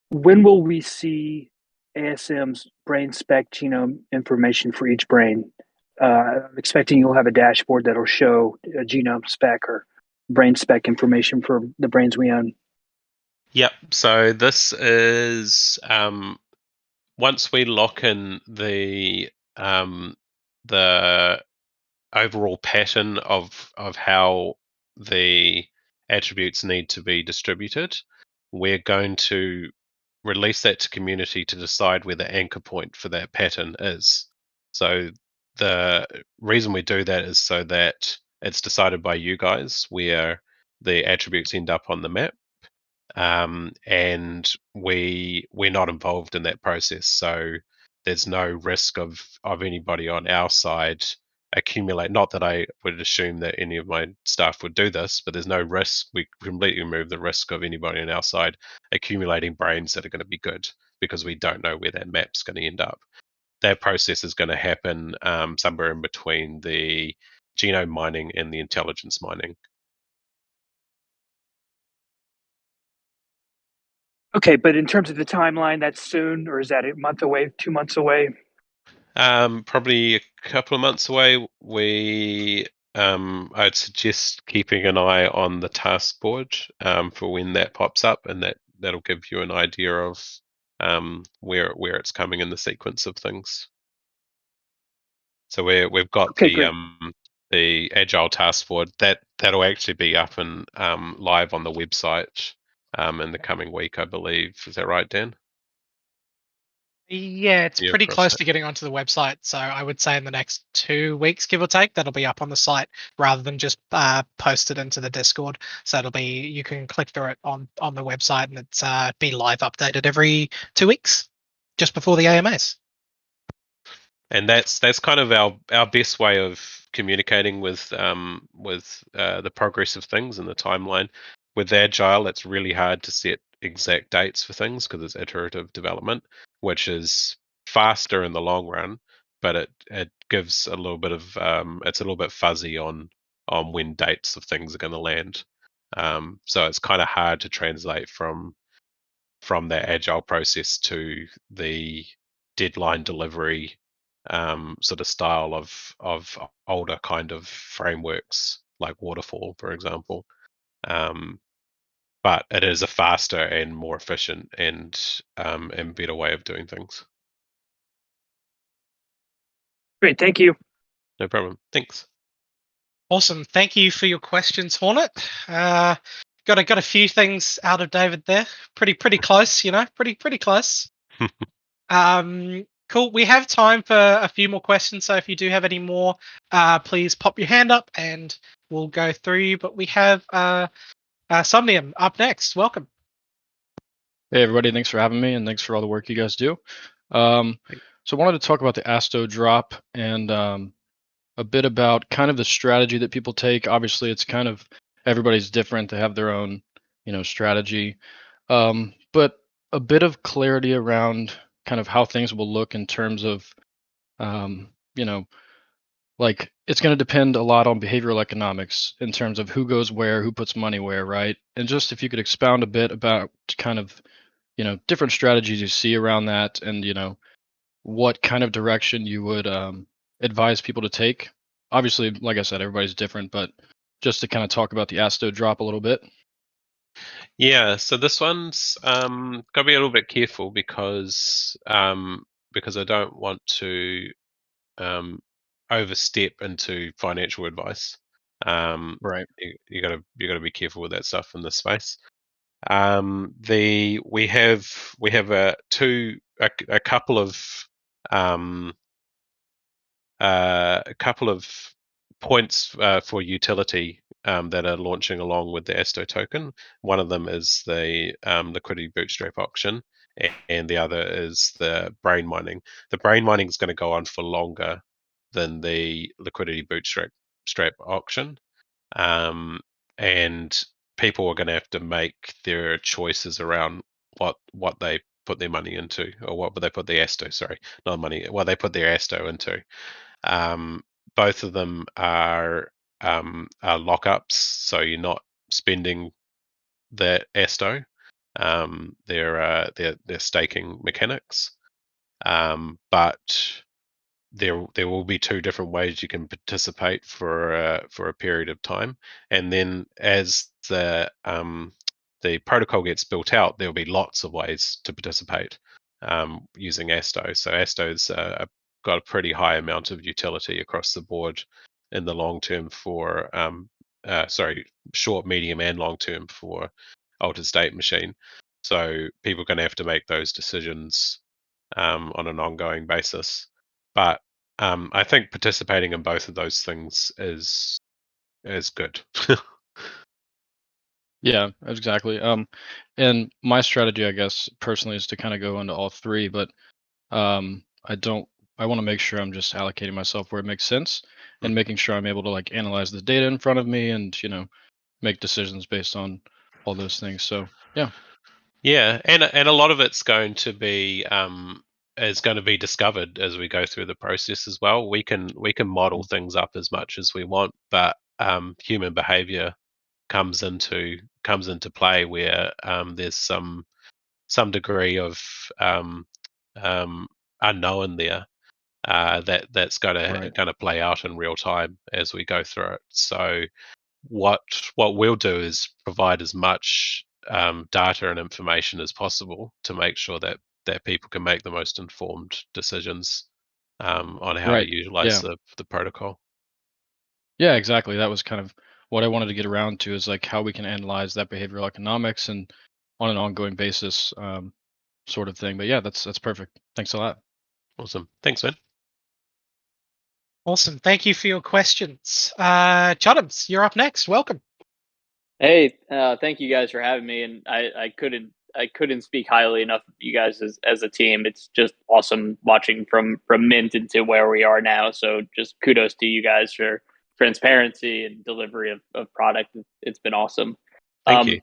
S11: When will we see ASM's brain spec genome information for each brain? I'm expecting you'll have a dashboard that'll show a genome spec or brain spec information for the brains we own.
S1: Yep. So this is once we lock in the overall pattern of how the attributes need to be distributed, we're going to release that to community to decide where the anchor point for that pattern is. So the reason we do that is so that it's decided by you guys where the attributes end up on the map, and we're not involved in that process. So there's no risk of anybody on our side accumulate. Not that I would assume that any of my staff would do this, but there's no risk. We completely remove the risk of anybody on our side accumulating brains that are going to be good because we don't know where that map's going to end up. That process is going to happen somewhere in between the genome mining and the intelligence mining.
S11: Okay, but in terms of the timeline, that's soon, or is that a month away, 2 months away?
S1: Probably a couple of months away. I'd suggest keeping an eye on the task board for when that pops up, and that'll give you an idea of where it's coming in the sequence of things. So we've got
S11: Okay, great.
S1: the agile task board that'll actually be up and live on the website in the coming week, I believe. Is that right, Dan?
S2: Yeah, it's
S1: Yeah,
S2: pretty close
S1: website.
S2: to getting onto the website. So I would say in the next 2 weeks, give or take, that'll be up on the site rather than just posted into the Discord. So it'll be, you can click through it on the website, and it's be live updated every 2 weeks, just before the AMAs.
S1: And that's kind of our best way of communicating with the progress of things and the timeline. With Agile, it's really hard to set exact dates for things because it's iterative development, which is faster in the long run, but it gives a little bit of it's a little bit fuzzy on when dates of things are going to land. So it's kind of hard to translate from that agile process to the deadline delivery sort of style of older kind of frameworks like waterfall, for example. But it is a faster and more efficient and better way of doing things.
S11: Great, thank you.
S1: No problem. Thanks.
S2: Awesome. Thank you for your questions, Hornet. Got a few things out of David there. Pretty close, pretty close. Cool. We have time for a few more questions, so if you do have any more, please pop your hand up and we'll go through you. But we have Somnium up next. Welcome.
S12: Hey everybody, thanks for having me and thanks for all the work you guys do. So I wanted to talk about the Asto drop and a bit about kind of the strategy that people take. Obviously, it's kind of everybody's different. They have their own, strategy. But a bit of clarity around kind of how things will look in terms of, you know, like it's going to depend a lot on behavioral economics in terms of who goes where, who puts money where, right? And just if you could expound a bit about kind of, different strategies you see around that, and what kind of direction you would advise people to take. Obviously, like I said, everybody's different, but just to kind of talk about the Asto drop a little bit.
S1: Yeah, so this one's got to be a little bit careful because I don't want to overstep into financial advice.
S12: Right.
S1: You gotta be careful with that stuff in this space. We have a couple of um, a couple of points for utility that are launching along with the Asto token. One of them is the liquidity bootstrap auction, and the other is the brain mining. The brain mining is going to go on for longer than the liquidity bootstrap auction, and people are going to have to make their choices around what they put their money into, or what they put the Asto, sorry, not money, what they put their Asto into. Um, Both of them are lockups, so you're not spending the Asto. They're staking mechanics, but there will be two different ways you can participate for a period of time, and then as the protocol gets built out, there'll be lots of ways to participate using Asto. So Asto's got a pretty high amount of utility across the board in the long term for short, medium, and long term for altered state machine. So people are going to have to make those decisions on an ongoing basis. But I think participating in both of those things is good.
S12: Yeah, exactly. And my strategy, I guess, personally, is to kind of go into all three, but I don't. I want to make sure I'm just allocating myself where it makes sense, and making sure I'm able to like analyze the data in front of me, and make decisions based on all those things. So yeah.
S1: Yeah, and a lot of it's going to be is going to be discovered as we go through the process as well. We can model things up as much as we want, but human behavior comes into play where there's some degree of um, um, unknown there that's
S12: Right.
S1: going to play out in real time as we go through it. So what we'll do is provide as much data and information as possible to make sure that people can make the most informed decisions on how to
S12: Right.
S1: utilize
S12: Yeah.
S1: the protocol.
S12: Yeah, exactly. That was kind of what I wanted to get around to, is like how we can analyze that behavioral economics and on an ongoing basis, sort of thing. But yeah, that's perfect. Thanks a lot.
S1: Awesome. Thanks, man.
S2: Awesome. Thank you for your questions. Joddams, you're up next. Welcome.
S13: Hey, thank you guys for having me, and I couldn't speak highly enough of you guys as a team. It's just awesome watching from mint into where we are now. So just kudos to you guys for transparency and delivery of product. It's been awesome.
S1: Thank you.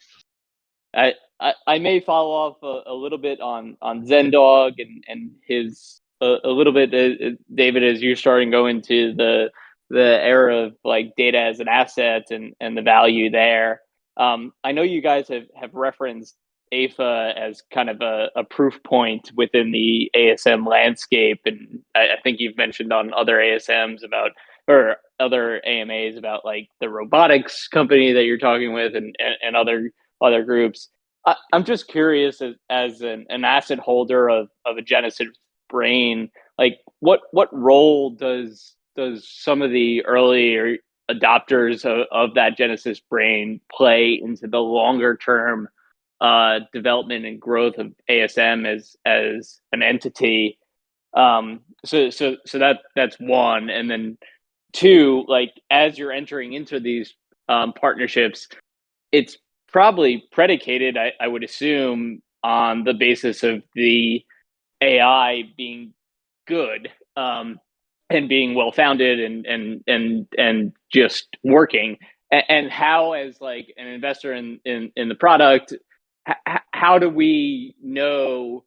S13: I may follow off a little bit on Zendog and his a little bit, David, as you're starting to go into the era of like data as an asset and the value there. I know you guys have referenced AFA as kind of a proof point within the ASM landscape, and I think you've mentioned on other ASMs about, or other AMAs about, like the robotics company that you're talking with, and other groups. I'm just curious, as an asset holder of a Genesis brain, like what role does some of the early adopters of that Genesis brain play into the longer term development and growth of ASM as an entity? So that's one, and then two, like as you're entering into these partnerships, it's probably predicated, I would assume, on the basis of the AI being good, and being well founded and just working. And how, as like an investor in the product, how do we know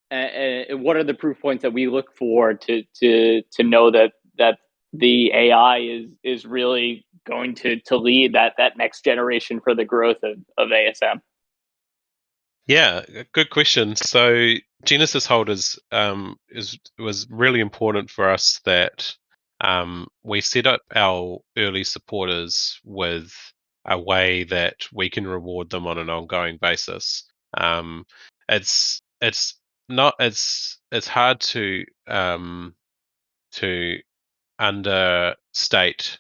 S13: what are the proof points that we look for to know that the AI is really going to lead that next generation for the growth of ASM?
S1: Yeah, good question. So Genesis holders was really important for us that we set up our early supporters with a way that we can reward them on an ongoing basis. It's not it's hard to understate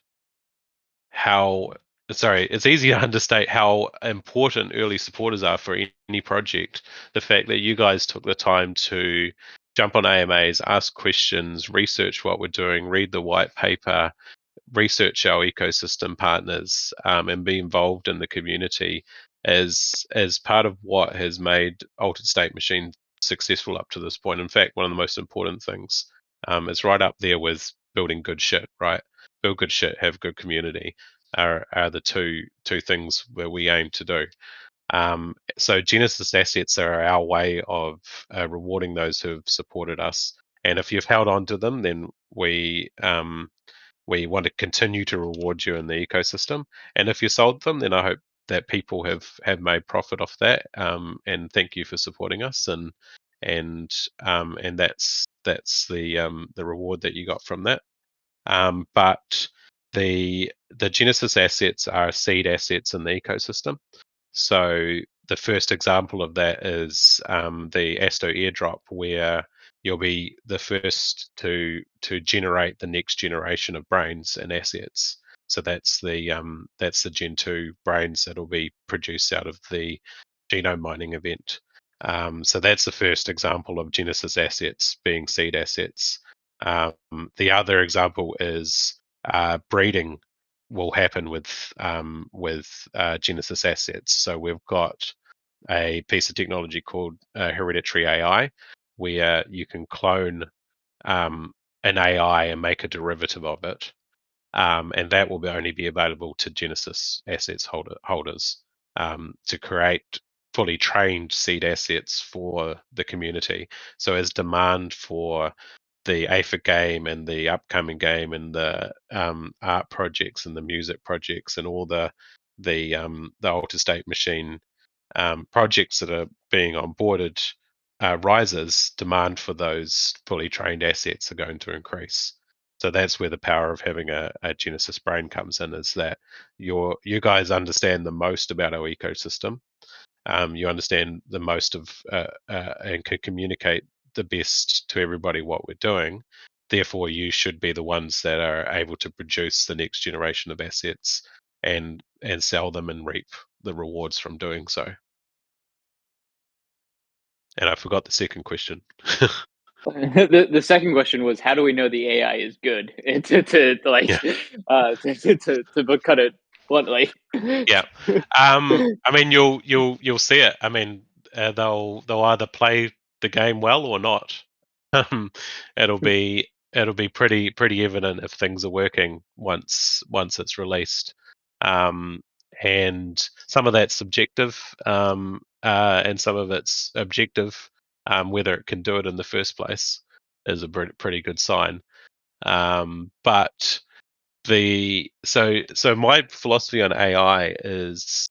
S1: how it's easy to understate how important early supporters are for any project. The fact that you guys took the time to jump on AMAs, ask questions, research what we're doing, read the white paper, research our ecosystem partners, and be involved in the community as part of what has made Altered State Machine successful up to this point. In fact, one of the most important things, is right up there with building good shit, right? Build good shit, have good community are the two things that we aim to do. So Genesis assets are our way of rewarding those who have supported us, and if you've held on to them, then we want to continue to reward you in the ecosystem. And if you sold them, then I hope that people have made profit off that. And thank you for supporting us. And that's the reward that you got from that. But the Genesis assets are seed assets in the ecosystem. So the first example of that is the Asto airdrop, where you'll be the first to generate the next generation of brains and assets. So that's the Gen 2 brains that'll be produced out of the genome mining event. So that's the first example of Genesis assets being seed assets. The other example is breeding will happen with Genesis assets. So we've got a piece of technology called hereditary AI, where you can clone an AI and make a derivative of it, and that will only be available to Genesis assets holders to create fully trained seed assets for the community. So as demand for the AFA game and the upcoming game and the art projects and the music projects and all the Altered State Machine projects that are being onboarded rises, demand for those fully trained assets are going to increase. So that's where the power of having a Genesis brain comes in, is that you guys understand the most about our ecosystem. You understand the most of and can communicate the best to everybody what we're doing. Therefore, you should be the ones that are able to produce the next generation of assets and sell them and reap the rewards from doing so. And I forgot the second question.
S13: The second question was, how do we know the AI is good? To cut it bluntly.
S1: Yeah. I mean, you'll see it. I mean, they'll either play the game well or not. It'll be pretty evident if things are working once it's released. And some of that's subjective, and some of it's objective. Whether it can do it in the first place is a pretty good sign. But so my philosophy on AI is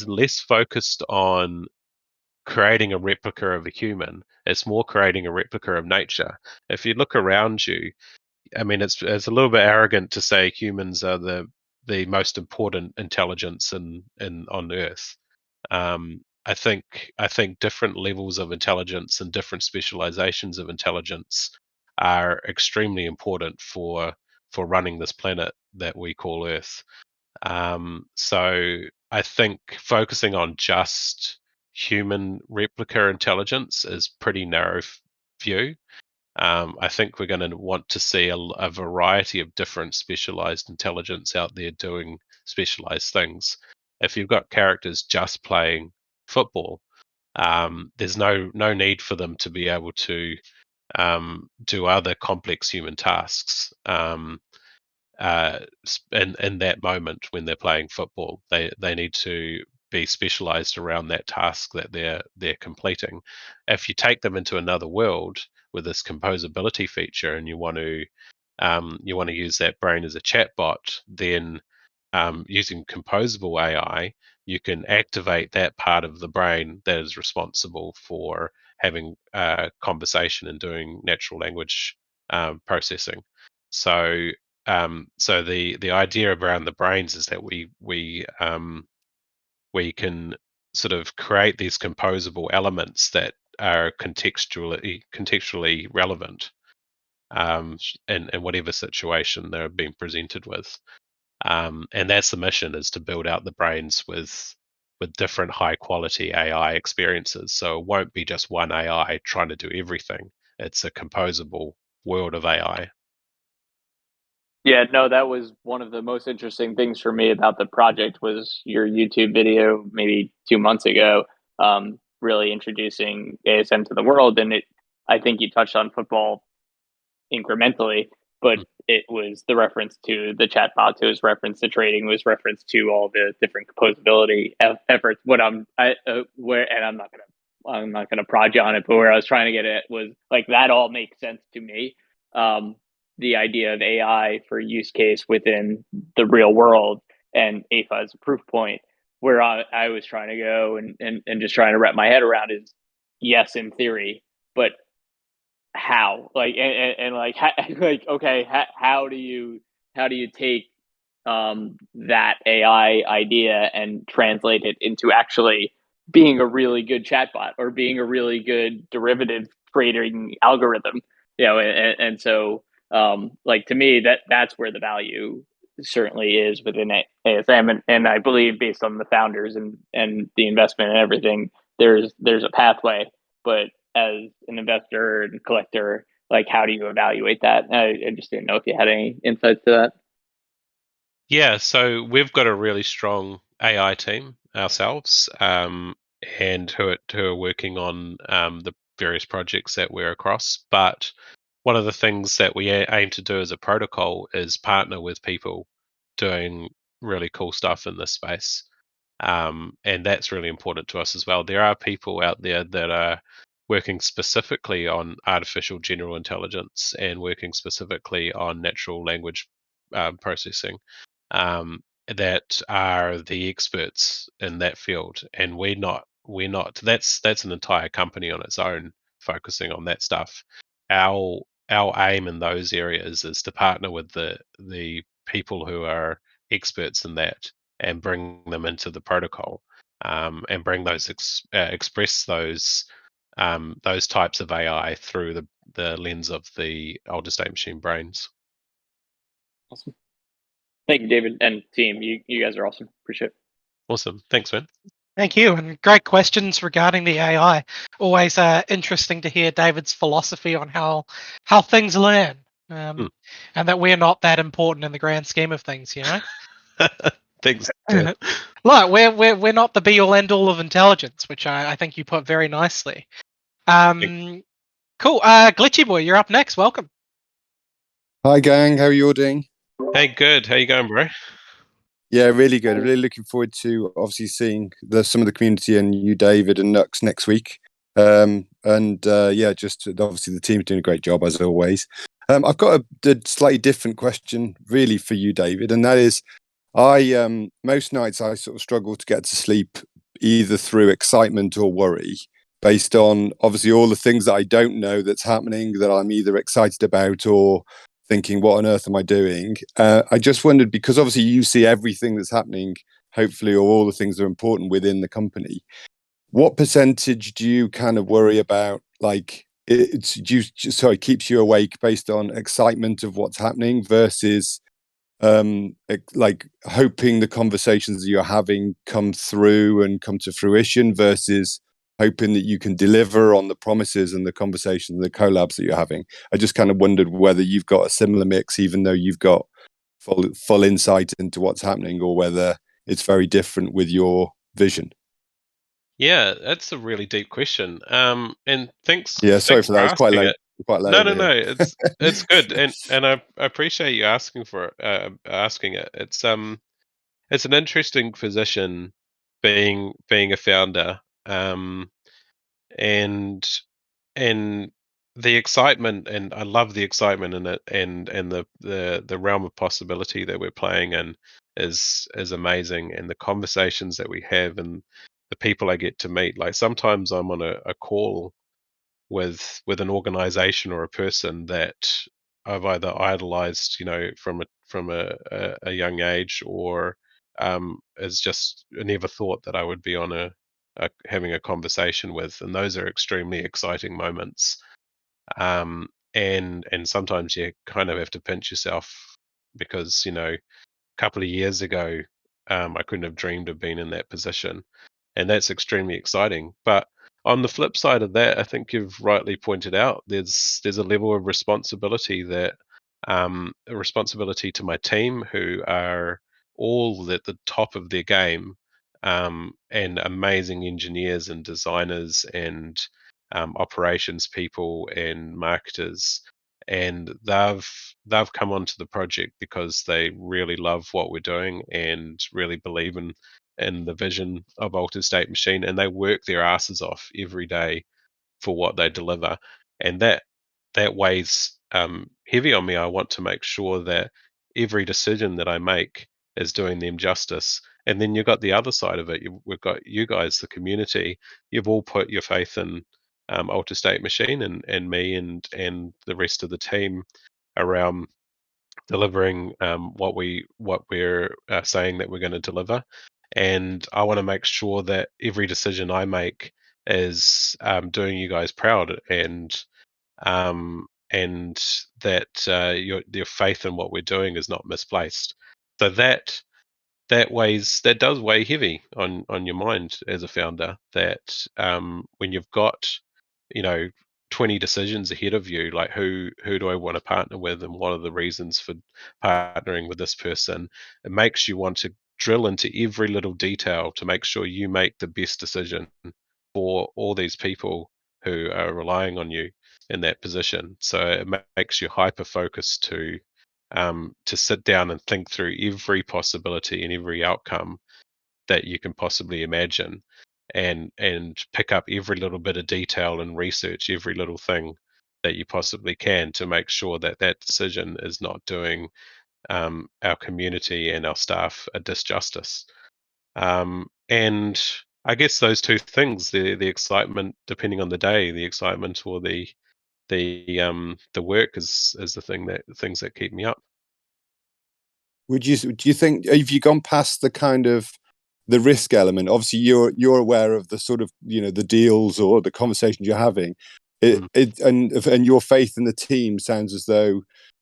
S1: less focused on creating a replica of a human. It's more creating a replica of nature. If you look around you, I mean, it's a little bit arrogant to say humans are the most important intelligence on Earth. I think different levels of intelligence and different specializations of intelligence are extremely important for running this planet that we call Earth. So I think focusing on just human replica intelligence is pretty narrow view. I think we're going to want to see a variety of different specialized intelligence out there doing specialized things. If you've got characters just playing football, there's no need for them to be able to do other complex human tasks. In that moment when they're playing football, they need to be specialized around that task that they're completing. If you take them into another world with this composability feature, and you want to use that brain as a chatbot, then using composable AI, you can activate that part of the brain that is responsible for having conversation and doing natural language processing. So, so the idea around the brains is that we can sort of create these composable elements that are contextually relevant in whatever situation they're being presented with. And that's the mission, is to build out the brains with different high quality AI experiences. So it won't be just one AI trying to do everything. It's a composable world of AI.
S13: Yeah, no, that was one of the most interesting things for me about the project was your YouTube video maybe 2 months ago, really introducing ASM to the world. And I think you touched on football incrementally, but it was the reference to the chatbot, it was reference to trading, was reference to all the different composability efforts. And I'm not gonna prod you on it, but where I was trying to get at was like that all makes sense to me. The idea of AI for use case within the real world, and AFA is a proof point. Where I was trying to go and just trying to wrap my head around is yes, in theory, but how, like, and like like okay, how do you take that AI idea and translate it into actually being a really good chatbot or being a really good derivative trading algorithm, and so like to me that's where the value certainly is within ASM, and I believe based on the founders and the investment and everything, there's a pathway, but as an investor and collector, like how do you evaluate that? I just didn't know if you had any insights to that.
S1: Yeah, so we've got a really strong AI team ourselves, and who are working on the various projects that we're across. But one of the things that we aim to do as a protocol is partner with people doing really cool stuff in this space. And that's really important to us as well. There are people out there that are working specifically on artificial general intelligence and working specifically on natural language processing, that are the experts in that field, and we're not. That's an entire company on its own focusing on that stuff. Our aim in those areas is to partner with the people who are experts in that and bring them into the protocol, and bring express those types of AI through the lens of the older state machine brains.
S13: Awesome. Thank you, David and team. You guys are awesome. Appreciate it.
S1: Awesome. Thanks, man.
S2: Thank you, and great questions regarding the AI. Always interesting to hear David's philosophy on how things learn, and that we're not that important in the grand scheme of things.
S1: Thanks, Ted.
S2: Look, we're not the be all end all of intelligence, which I think you put very nicely. Cool. Glitchy boy, you're up next. Welcome.
S14: Hi, gang. How are you all doing?
S1: Hey, good. How you going, bro?
S14: Yeah, really good. Really looking forward to obviously seeing some of the community and you, David, and Knux next week. Yeah, just obviously the team's doing a great job as always. I've got a slightly different question, really, for you, David, and that is, I most nights I sort of struggle to get to sleep either through excitement or worry, based on obviously all the things that I don't know that's happening that I'm either excited about or thinking, what on earth am I doing? I just wondered, because obviously you see everything that's happening, hopefully, or all the things that are important within the company. What percentage do you kind of worry about? Like, keeps you awake based on excitement of what's happening versus like hoping the conversations that you're having come through and come to fruition versus hoping that you can deliver on the promises and the conversations and the collabs that you're having. I just kind of wondered whether you've got a similar mix, even though you've got full insight into what's happening, or whether it's very different with your vision.
S1: Yeah, that's a really deep question. And thanks
S14: Yeah, sorry
S1: thanks
S14: for
S1: for
S14: that. It's quite
S1: asking
S14: late.
S1: it.
S14: Quite late
S1: No,
S14: over
S1: no,
S14: here.
S1: no. It's good, and I appreciate you asking it. It's an interesting position being a founder, and and the excitement, and I love the excitement in it, and the realm of possibility that we're playing in is amazing, and the conversations that we have and the people I get to meet. Like sometimes I'm on a call with an organization or a person that I've either idolized, from a young age, or is just I never thought that I would be on having a conversation with, and those are extremely exciting moments. And sometimes you kind of have to pinch yourself because a couple of years ago, I couldn't have dreamed of being in that position, and that's extremely exciting. But on the flip side of that, I think you've rightly pointed out there's a level of responsibility that a responsibility to my team, who are all at the top of their game, and amazing engineers and designers and operations people and marketers, and they've come onto the project because they really love what we're doing and really believe in the vision of Altered State Machine, and they work their asses off every day for what they deliver, and that weighs heavy on me. I want to make sure that every decision that I make is doing them justice. And then you've got the other side of it. We've got you guys, the community. You've all put your faith in Alter State Machine and me and the rest of the team around delivering what we're saying that we're going to deliver. And I want to make sure that every decision I make is doing you guys proud, and that your faith in what we're doing is not misplaced. So that does weigh heavy on your mind as a founder. That when you've got you know 20 decisions ahead of you, like who do I want to partner with, and what are the reasons for partnering with this person, it makes you want to drill into every little detail to make sure you make the best decision for all these people who are relying on you in that position. So it makes you hyper focused to sit down and think through every possibility and every outcome that you can possibly imagine, and pick up every little bit of detail and research every little thing that you possibly can to make sure that that decision is not doing our community and our staff a disjustice. And I guess those two things, the excitement, depending on the day, the excitement or the work is the things that keep me up.
S14: Do you think, have you gone past the kind of the risk element? Obviously, you're aware of the sort of the deals or the conversations you're having. And your faith in the team sounds as though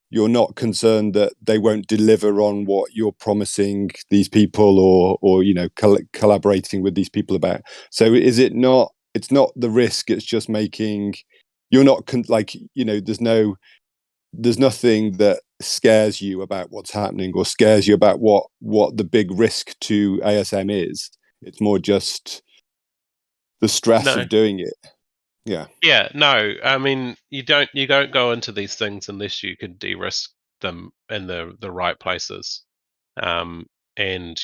S14: you're not concerned that they won't deliver on what you're promising these people, or collaborating with these people about. So is it not? It's not the risk. It's just making. You're not there's nothing that scares you about what's happening, or scares you about what the big risk to ASM is. It's more just the stress
S1: No.
S14: of doing it.
S1: Yeah, no. I mean, you don't go into these things unless you can de-risk them in the right places. Um, and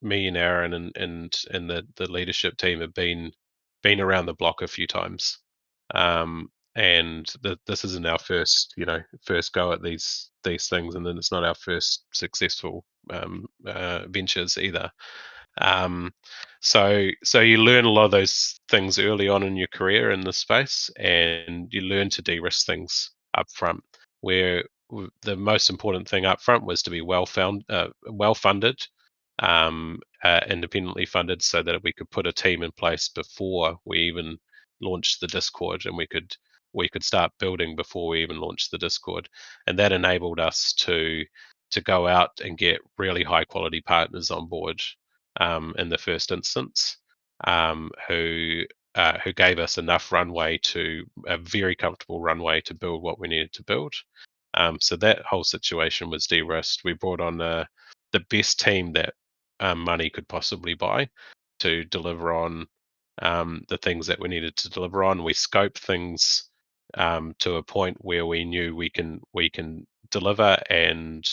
S1: me and Aaron and the leadership team have been around the block a few times. And this isn't our first go at these things, and then it's not our first successful ventures either. Um, so you learn a lot of those things early on in your career in this space, and you learn to de-risk things up front. Where the most important thing up front was to be well funded, independently funded, so that we could put a team in place before we even launched the Discord, and we could start building before we even launched the Discord, and that enabled us to go out and get really high quality partners on board in the first instance, who gave us enough runway, to a very comfortable runway, to build what we needed to build. So that whole situation was de-risked. We brought on the best team that money could possibly buy to deliver on the things that we needed to deliver on. We scoped things to a point where we knew we can deliver, and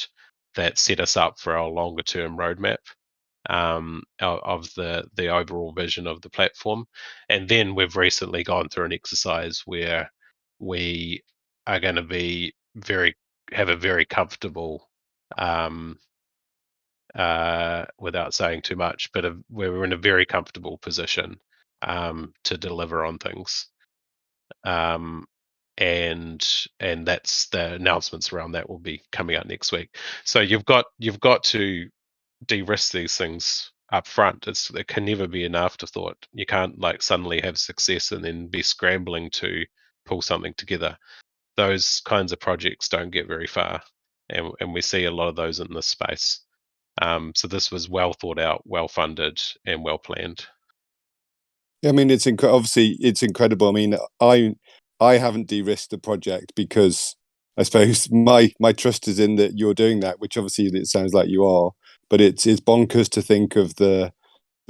S1: that set us up for our longer term roadmap. of the overall vision of the platform. And then we've recently gone through an exercise where we are going to be have a very comfortable, without saying too much, but we're in a very comfortable position to deliver on things. And that's the announcements around that will be coming out next week. So you've got to de-risk these things up front. It can never be an afterthought. You can't like suddenly have success and then be scrambling to pull something together. Those kinds of projects don't get very far, and we see a lot of those in this space. So this was well thought out, well funded, and well planned.
S14: Yeah, I mean, obviously it's incredible. I mean, I haven't de-risked the project because I suppose my trust is in that you're doing that, which obviously it sounds like you are. But it's bonkers to think of the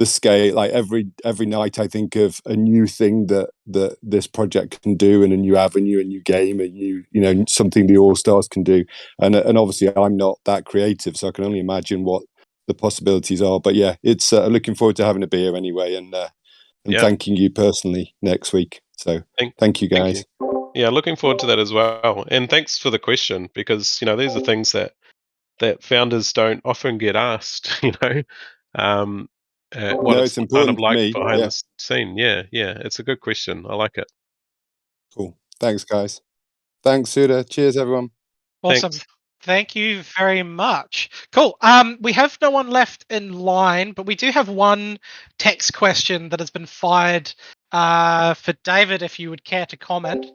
S14: scale. Like every night, I think of a new thing that this project can do, and a new avenue, a new game, a new something the All Stars can do. And obviously, I'm not that creative, so I can only imagine what the possibilities are. But yeah, it's looking forward to having a beer anyway, and thanking you personally next week. So thank you guys.
S1: Thank you. Yeah, looking forward to that as well. And thanks for the question, because these are things that founders don't often get asked. What
S14: No,
S1: it's
S14: it's
S1: kind
S14: important
S1: of
S14: to
S1: like
S14: me.
S1: behind
S14: Yeah,
S1: the scene. Yeah, it's a good question. I like it.
S14: cool. Thanks, guys. Thanks, Suda. Cheers, everyone.
S2: Awesome.
S1: Thanks.
S2: Thank you very much. Cool. We have no one left in line, but we do have one text question that has been fired for David, if you would care to comment.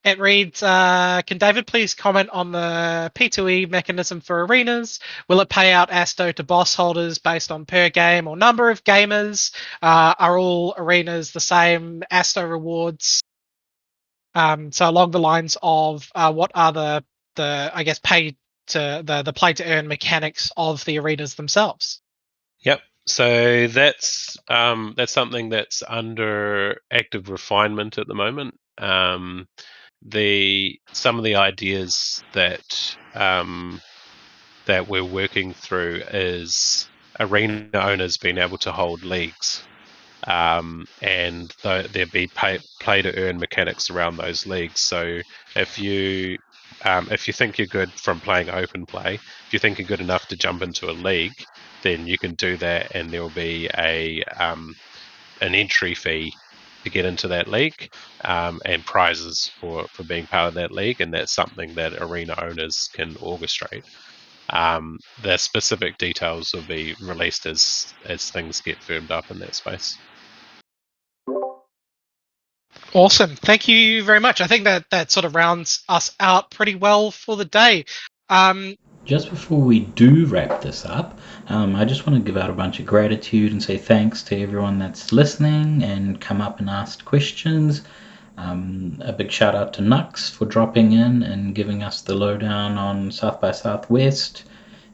S2: It reads, can David please comment on the P2E mechanism for arenas? Will it pay out ASTO to boss holders based on per game or number of gamers? Are all arenas the same ASTO rewards? So along the lines of what are the I guess pay to the play to earn mechanics of the arenas themselves?
S1: Yep. So that's something that's under active refinement at the moment. Some of the ideas that we're working through is arena owners being able to hold leagues, and there'd be play to earn mechanics around those leagues. So if you think you're good from playing open play, if you think you're good enough to jump into a league, then you can do that, and there will be an entry fee to get into that league, and prizes for being part of that league, and that's something that arena owners can orchestrate. The specific details will be released as things get firmed up in that space.
S2: Awesome. Thank you very much. I think that sort of rounds us out pretty well for the day.
S3: Just before we do wrap this up, I just want to give out a bunch of gratitude and say thanks to everyone that's listening and come up and asked questions. A big shout out to Knux for dropping in and giving us the lowdown on South by Southwest,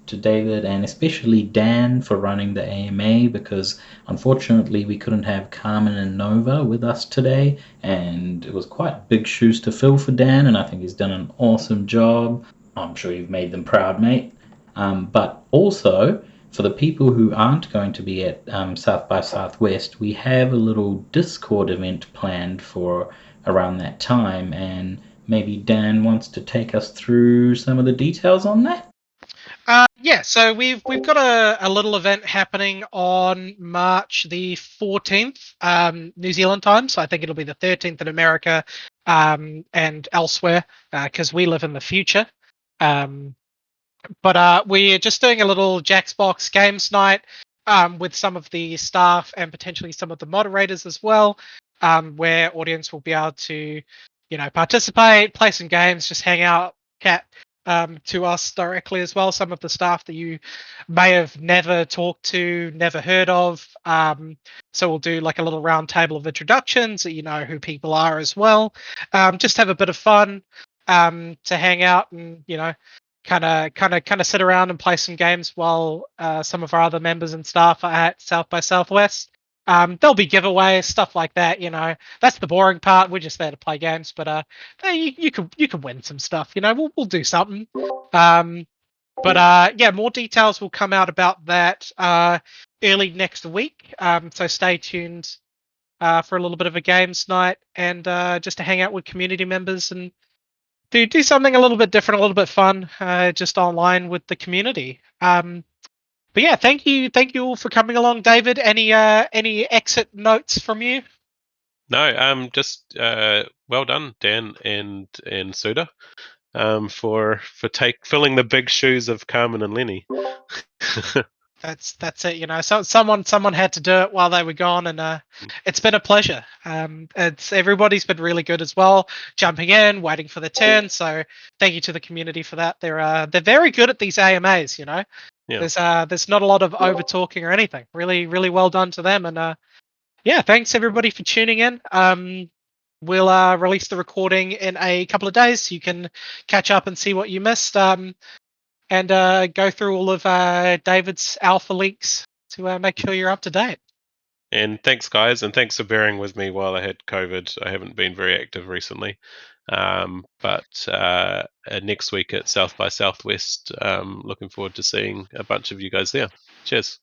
S3: to David and especially Dan for running the AMA, because unfortunately we couldn't have Carmen and Nova with us today, and it was quite big shoes to fill for Dan, and I think he's done an awesome job. I'm sure you've made them proud, mate. But also, for the people who aren't going to be at South by Southwest, we have a little Discord event planned for around that time, and maybe Dan wants to take us through some of the details on that.
S2: Yeah, so we've got a little event happening on March the 14th, New Zealand time. So I think it'll be the 13th in America and elsewhere, because we live in the future. But we're just doing a little Jacksbox Games night with some of the staff and potentially some of the moderators as well, where audience will be able to, participate, play some games, just hang out, chat to us directly as well. Some of the staff that you may have never talked to, never heard of. So we'll do like a little round table of introductions so you know who people are as well. Just have a bit of fun to hang out and, kind of sit around and play some games while some of our other members and staff are at South by Southwest. There'll be giveaways, stuff like that. That's the boring part. We're just there to play games, but you can win some stuff. We'll do something. But yeah, more details will come out about that early next week. So stay tuned for a little bit of a games night and just to hang out with community members and do something a little bit different, a little bit fun, just online with the community. But yeah, thank you all for coming along, David. Any exit notes from you?
S1: No, just well done, Dan and Suda, for filling the big shoes of Carmen and Lenny.
S2: That's it. You know, so someone had to do it while they were gone, and it's been a pleasure. It's everybody's been really good as well, jumping in, waiting for their turn. So thank you to the community for that. They're very good at these AMAs. You know,
S1: Yeah.
S2: there's not a lot of over talking or anything. Really well done to them, and yeah, thanks everybody for tuning in. We'll release the recording in a couple of days, so you can catch up and see what you missed. And go through all of David's alpha links to make sure you're up to date.
S1: And thanks, guys, and thanks for bearing with me while I had COVID. I haven't been very active recently, but next week at South by Southwest, looking forward to seeing a bunch of you guys there. Cheers.